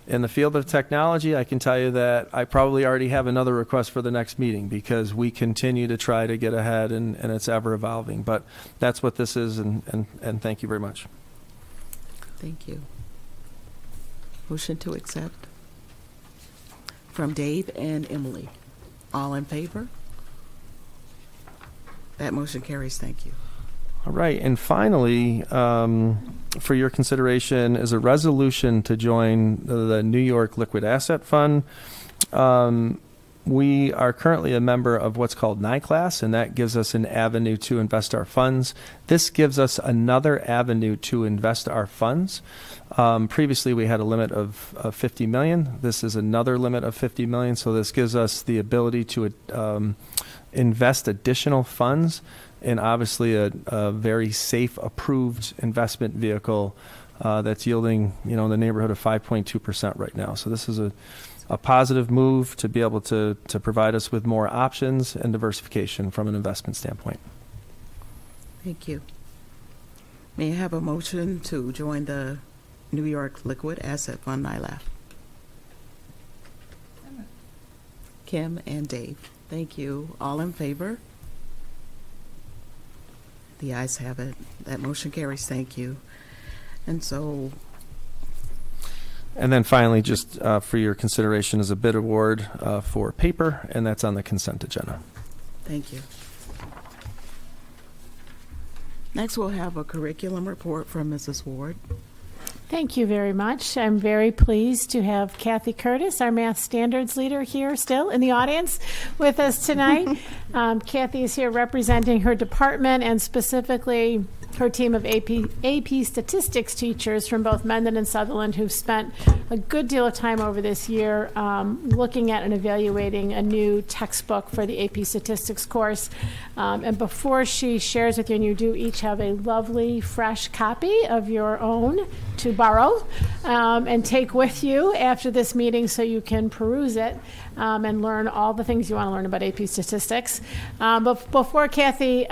in the field of technology, I can tell you that I probably already have another request for the next meeting because we continue to try to get ahead and it's ever evolving. But that's what this is, and thank you very much. Thank you. Motion to accept from Dave and Emily. All in favor? That motion carries. Thank you. All right, and finally, for your consideration is a resolution to join the New York Liquid Asset Fund. We are currently a member of what's called NICLAS, and that gives us an avenue to invest our funds. This gives us another avenue to invest our funds. Previously, we had a limit of 50 million. This is another limit of 50 million, so this gives us the ability to invest additional funds in obviously a very safe, approved investment vehicle that's yielding, in the neighborhood of 5.2% right now. So this is a positive move to be able to provide us with more options and diversification from an investment standpoint. Thank you. May I have a motion to join the New York Liquid Asset Fund, NILAF? Kim and Dave. Thank you. All in favor? The ayes have it. That motion carries. Thank you. And so, and then finally, just for your consideration is a bid award for paper, and that's on the consent agenda. thank you. Next, we'll have a curriculum report from Mrs. Ward. Thank you very much. I'm very pleased to have Kathy Curtis, our math standards leader, here still in the audience with us tonight. Kathy is here representing her department and specifically her team of AP statistics teachers from both Mendon and Sutherland who've spent a good deal of time over this year looking at and evaluating a new textbook for the AP statistics course. And before she shares with you, and you do each have a lovely fresh copy of your own to borrow and take with you after this meeting so you can peruse it and learn all the things you want to learn about AP statistics. But before Kathy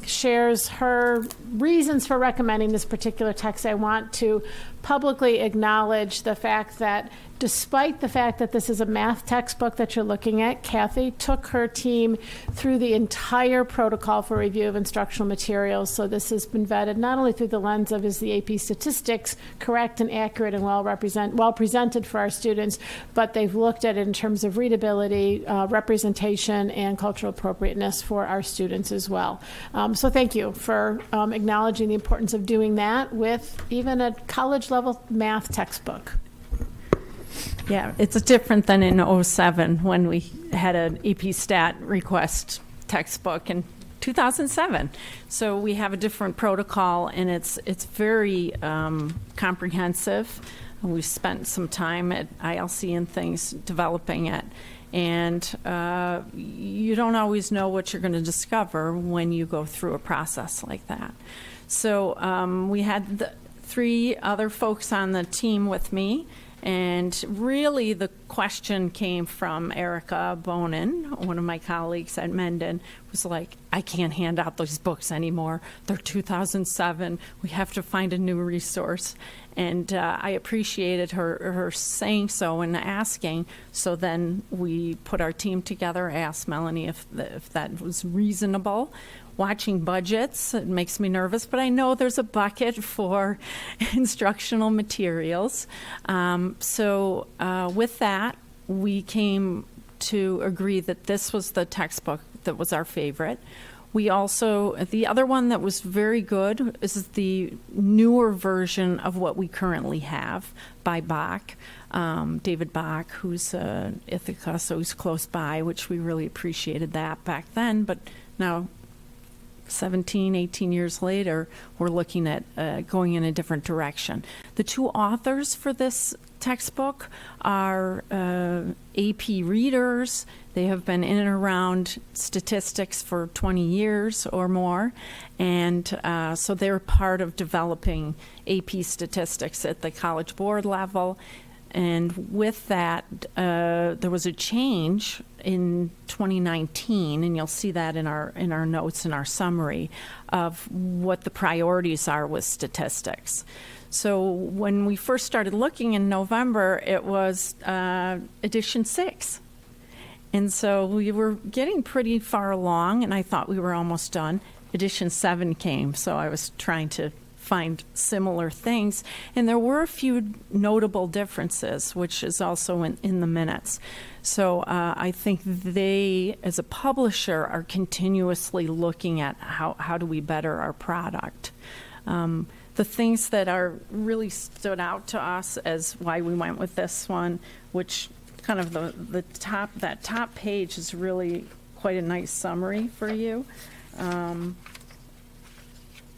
shares her reasons for recommending this particular text, I want to publicly acknowledge the fact that despite the fact that this is a math textbook that you're looking at, Kathy took her team through the entire protocol for review of instructional materials. So this has been vetted not only through the lens of is the AP statistics correct and accurate and well presented for our students, but they've looked at it in terms of readability, representation, and cultural appropriateness for our students as well. So thank you for acknowledging the importance of doing that with even a college-level math textbook. Yeah, it's different than in 07 when we had an EP Stat request textbook in 2007. So we have a different protocol, and it's very comprehensive. We've spent some time at ILC and things developing it. And you don't always know what you're going to discover when you go through a process like that. So we had the 3 other folks on the team with me, And really, the question came from Erica Bonin, one of my colleagues at Mendon, was like, I can't hand out those books anymore. They're 2007. We have to find a new resource. And I appreciated her saying so and asking. So then we put our team together, asked Melanie if that was reasonable. Watching budgets, it makes me nervous, but I know there's a bucket for instructional materials. So with that, we came to agree that this was the textbook that was our favorite. We also, the other one that was very good is the newer version of what we currently have by Bach, David Bach, who's Ithaca, so he's close by, which we really appreciated that back then, but now 17, 18 years later, we're looking at going in a different direction. The two authors for this textbook are AP readers. They have been in and around statistics for 20 years or more, and so they're part of developing AP statistics at the College Board level. And with that, there was a change in 2019, and you'll see that in our notes in our summary of what the priorities are with statistics. So when we first started looking in November, it was edition 6. And so we were getting pretty far along, and I thought we were almost done. Edition 7 came, so I was trying to find similar things. And there were a few notable differences, which is also in the minutes. So I think they, as a publisher, are continuously looking at how do we better our product. The things that are really stood out to us as why we went with this one, which kind of that top page is really quite a nice summary for you.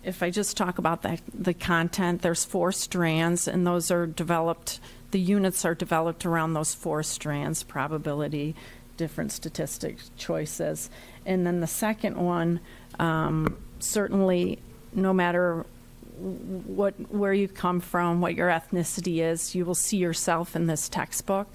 If I just talk about the content, there's 4 strands, and those are developed, the units are developed around those 4 strands: probability, different statistic choices. And then the second one, certainly no matter where you come from, what your ethnicity is, you will see yourself in this textbook.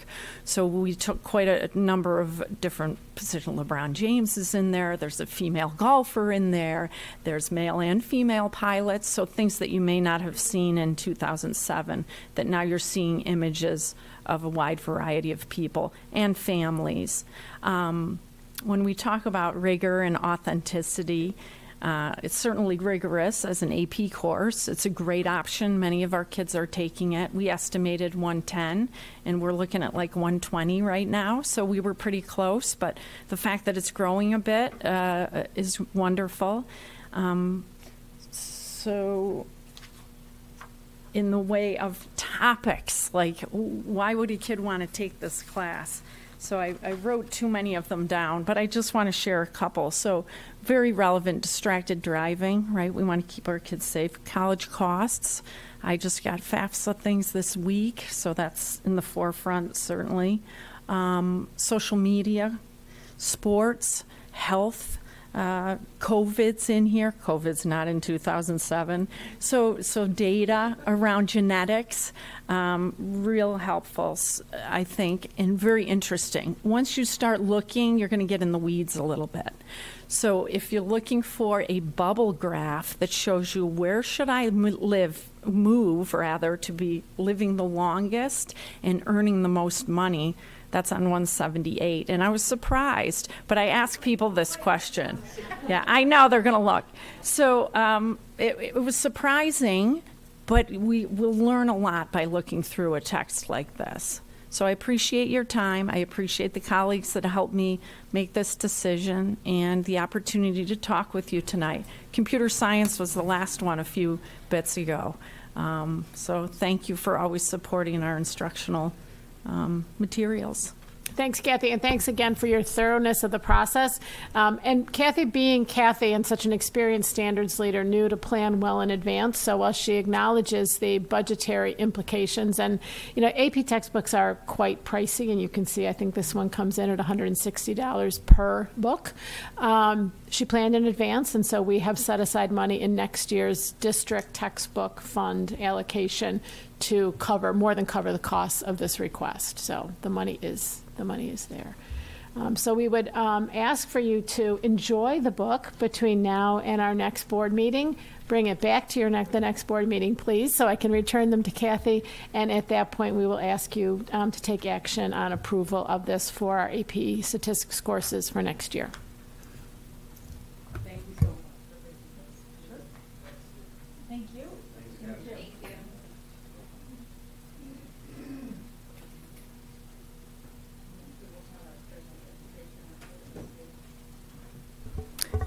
So we took quite a number of different positions. LeBron James is in there. There's a female golfer in there. There's male and female pilots. So things that you may not have seen in 2007, that now you're seeing images of a wide variety of people and families. When we talk about rigor and authenticity, it's certainly rigorous as an AP course. It's a great option. Many of our kids are taking it. We estimated 110, and we're looking at like 120 right now, so we were pretty close. But the fact that it's growing a bit is wonderful. So in the way of topics, like why would a kid want to take this class? So I wrote too many of them down, but I just want to share a couple. So very relevant, distracted driving, right? We want to keep our kids safe. College costs. I just got FAFSA things this week, so that's in the forefront, certainly. Social media, sports, health. COVID's in here. COVID's not in 2007. So data around genetics, real helpful, I think, and very interesting. Once you start looking, you're going to get in the weeds a little bit. So if you're looking for a bubble graph that shows you where should I move rather, to be living the longest and earning the most money, that's on 178. And I was surprised, but I asked people this question. Yeah, I know they're going to look. So it was surprising, but we will learn a lot by looking through a text like this. So I appreciate your time. I appreciate the colleagues that helped me make this decision and the opportunity to talk with you tonight. Computer science was the last one a few bits ago. So thank you for always supporting our instructional materials. Thanks, Kathy, and thanks again for your thoroughness of the process. And Kathy, being Kathy and such an experienced standards leader, knew to plan well in advance. So while she acknowledges the budgetary implications, and AP textbooks are quite pricey, and you can see, I think this one comes in at $160 per book. She planned in advance, and so we have set aside money in next year's district textbook fund allocation to more than cover the costs of this request. So the money is there. So we would ask for you to enjoy the book between now and our next board meeting. Bring it back to the next board meeting, please, so I can return them to Kathy. And at that point, we will ask you to take action on approval of this for our AP statistics courses for next year. Thank you so much. Thank you.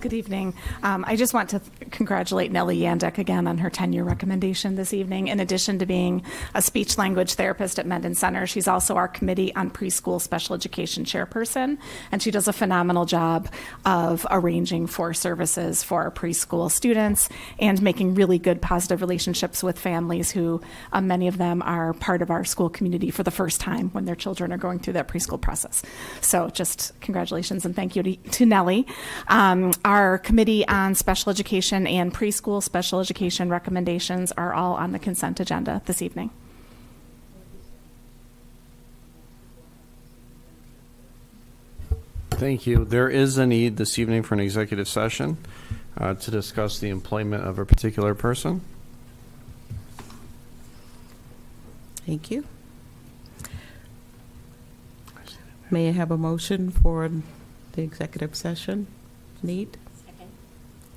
Good evening. I just want to congratulate Nellie Yandek again on her tenure recommendation this evening. In addition to being a speech language therapist at Mendon Center, she's also our Committee on Preschool Special Education chairperson, and she does a phenomenal job of arranging for services for our preschool students and making really good positive relationships with families who, many of them are part of our school community for the first time when their children are going through that preschool process. So just congratulations and thank you to Nellie. Our Committee on Special Education and Preschool Special Education recommendations are all on the consent agenda this evening. Thank you. There is a need this evening for an executive session to discuss the employment of a particular person. Thank you. May I have a motion for the executive session need? Second.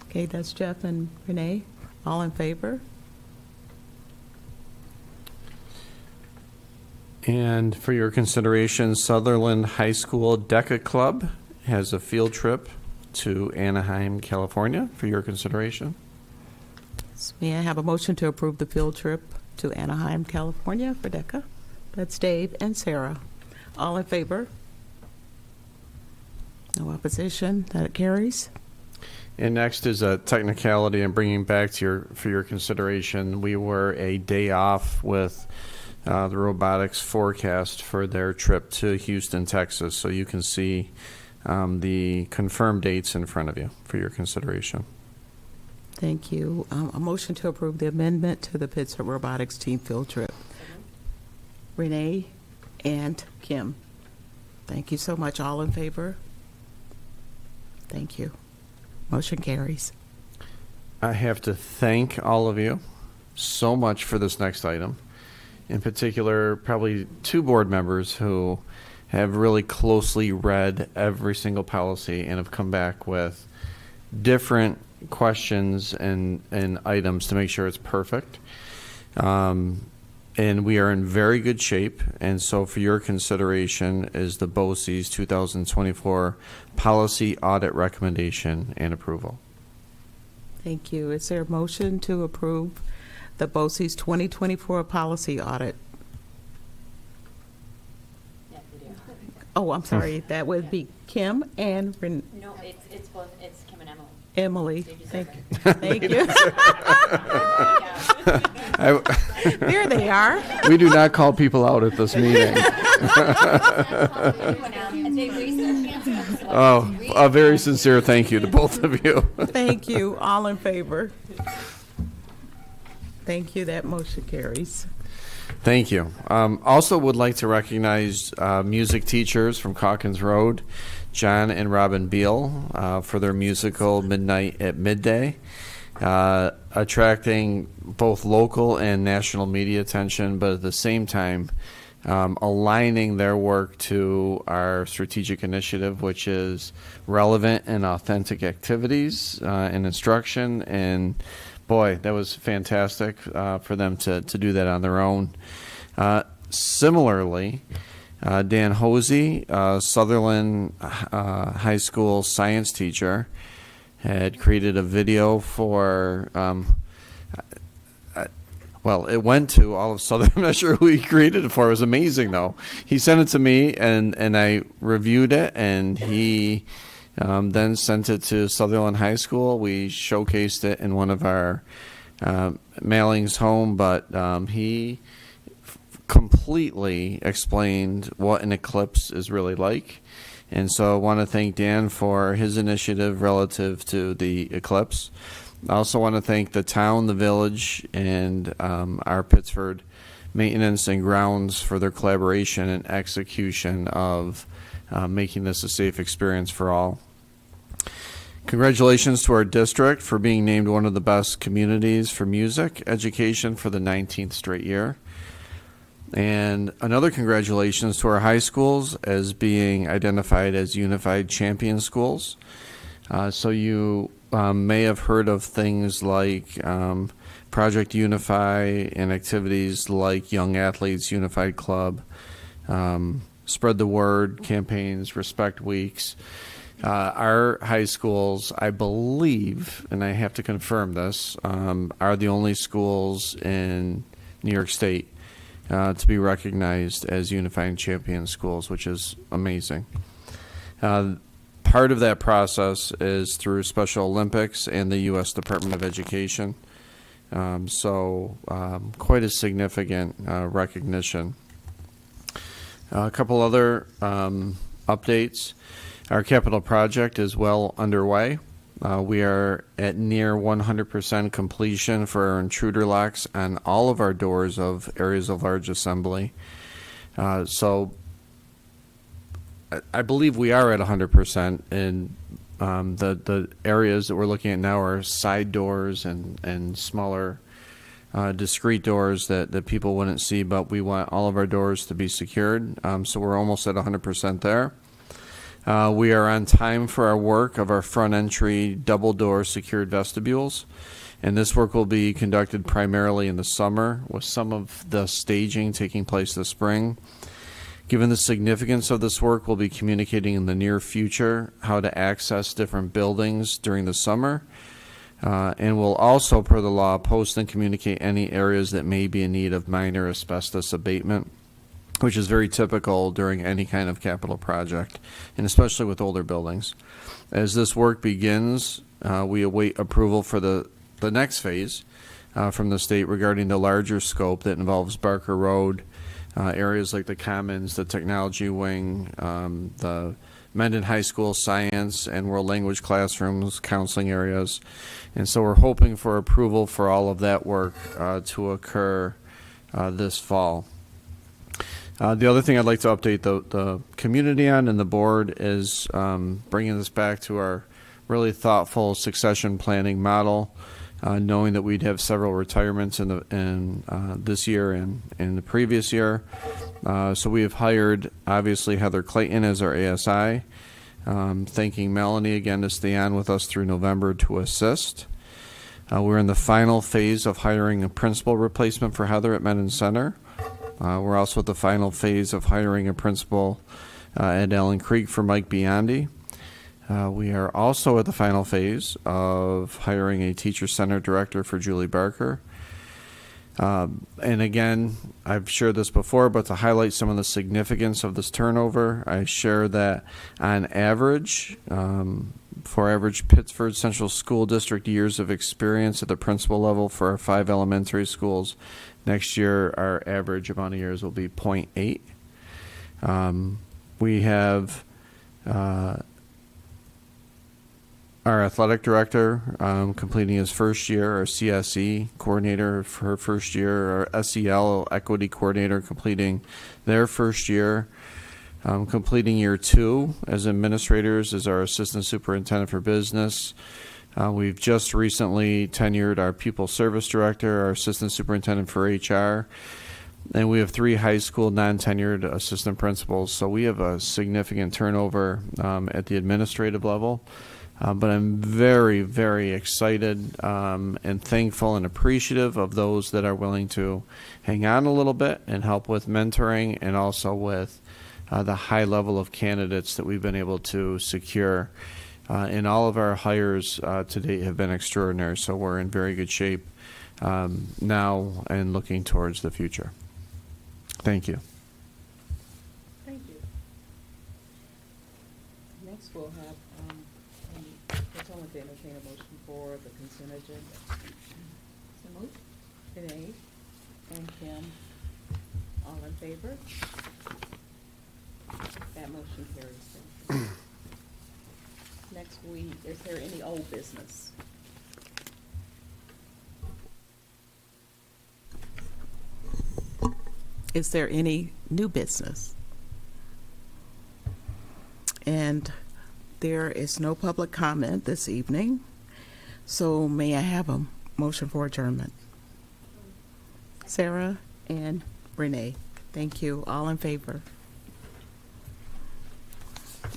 Okay, that's Jeff and Renee. All in favor? And for your consideration, Sutherland High School DECA Club has a field trip to Anaheim, California, for your consideration. May I have a motion to approve the field trip to Anaheim, California for DECA? That's Dave and Sarah. All in favor? No opposition. That carries. And next is a technicality I'm bringing back to for your consideration. We were a day off with the robotics forecast for their trip to Houston, Texas. So you can see the confirmed dates in front of you for your consideration. Thank you. A motion to approve the amendment to the Pittsford robotics team field trip. Renee and Kim. Thank you so much. All in favor? Thank you. Motion carries. I have to thank all of you so much for this next item. In particular, probably two board members who have really closely read every single policy and have come back with different questions and items to make sure it's perfect. And we are in very good shape. And so for your consideration is the BOCES 2024 policy audit recommendation and approval. Thank you. Is there a motion to approve the BOCES 2024 policy audit? Yeah, we do. Oh, I'm sorry. That would be Kim and No, it's both. It's Kim and Emily. Emily. So you just Thank said you. There they are. We do not call people out at this meeting. Oh, a very sincere thank you to both of you. Thank you. All in favor? Thank you. That motion carries. Thank you. Also would like to recognize music teachers from Calkins Road, John and Robin Beal, for their musical Midnight at Midday, attracting both local and national media attention, but at the same time aligning their work to our strategic initiative, which is relevant and authentic activities and instruction. And boy, that was fantastic for them to do that on their own. Similarly, Dan Hosey, Sutherland High School science teacher, had created a video for well, it went to all of Southern. I'm not sure who he created it for. It was amazing, though. He sent it to me, and I reviewed it, and he then sent it to Sutherland High School. We showcased it in one of our mailings home, but he completely explained what an eclipse is really like. And so I want to thank Dan for his initiative relative to the eclipse. I also want to thank the town, the village, and our Pittsford maintenance and grounds for their collaboration and execution of making this a safe experience for all. Congratulations to our district for being named one of the best communities for music education for the 19th straight year. And another congratulations to our high schools as being identified as unified champion schools. So you may have heard of things like Project Unify and activities like Young Athletes Unified Club, Spread the Word campaigns, Respect Weeks. Our high schools, I believe, and I have to confirm this, are the only schools in New York State to be recognized as Unifying Champion schools, which is amazing. Part of that process is through Special Olympics and the U.S. Department of Education. So quite a significant recognition. A couple other updates. Our capital project is well underway. We are at near 100% completion for our intruder locks on all of our doors of areas of large assembly. So I believe we are at 100%, and the areas that we're looking at now are side doors and smaller discrete doors that people wouldn't see, but we want all of our doors to be secured. So we're almost at 100% there. We are on time for our work of our front entry double door secured vestibules, and this work will be conducted primarily in the summer, with some of the staging taking place this spring. Given the significance of this work, we'll be communicating in the near future how to access different buildings during the summer, and we'll also, per the law, post and communicate any areas that may be in need of minor asbestos abatement, which is very typical during any kind of capital project, and especially with older buildings. As this work begins, we await approval for the next phase from the state regarding the larger scope that involves Barker Road, areas like the Commons, the Technology Wing, the Mendon High School Science and World Language classrooms, counseling areas. And so we're hoping for approval for all of that work to occur this fall. The other thing I'd like to update the community on and the board is bringing this back to our really thoughtful succession planning model, knowing that we'd have several retirements in this year and in the previous year. So we have hired, obviously, Heather Clayton as our ASI, thanking Melanie again to stay on with us through November to assist. We're in the final phase of hiring a principal replacement for Heather at Mendon Center. We're also at the final phase of hiring a principal at Allen Creek for Mike Biondi. We are also at the final phase of hiring a teacher center director for Julie Barker. And again, I've shared this before, but to highlight some of the significance of this turnover, I share that on average, for average Pittsford Central School District years of experience at the principal level for our 5 elementary schools, next year our average amount of years will be 0.8. We have our athletic director completing his first year, our CSE coordinator for her first year, our SEL equity coordinator completing their first year. Completing year 2 as administrators is our assistant superintendent for business. We've just recently tenured our pupil service director, our assistant superintendent for HR, and we have 3 high school non-tenured assistant principals. So we have a significant turnover at the administrative level. But I'm very, very excited and thankful and appreciative of those that are willing to hang on a little bit and help with mentoring, and also with the high level of candidates that we've been able to secure. And all of our hires to date have been extraordinary, so we're in very good shape now and looking towards the future. Thank you. Thank you. Next, we'll have, someone to entertain a motion for the consent agenda. So moved. Renee and Kim, all in favor? That motion carries. Next week, is there any old business? Is there any new business? And there is no public comment this evening, so may I have a motion for adjournment? Sarah and Renee, thank you. All in favor?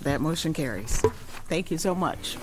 That motion carries. Thank you so much.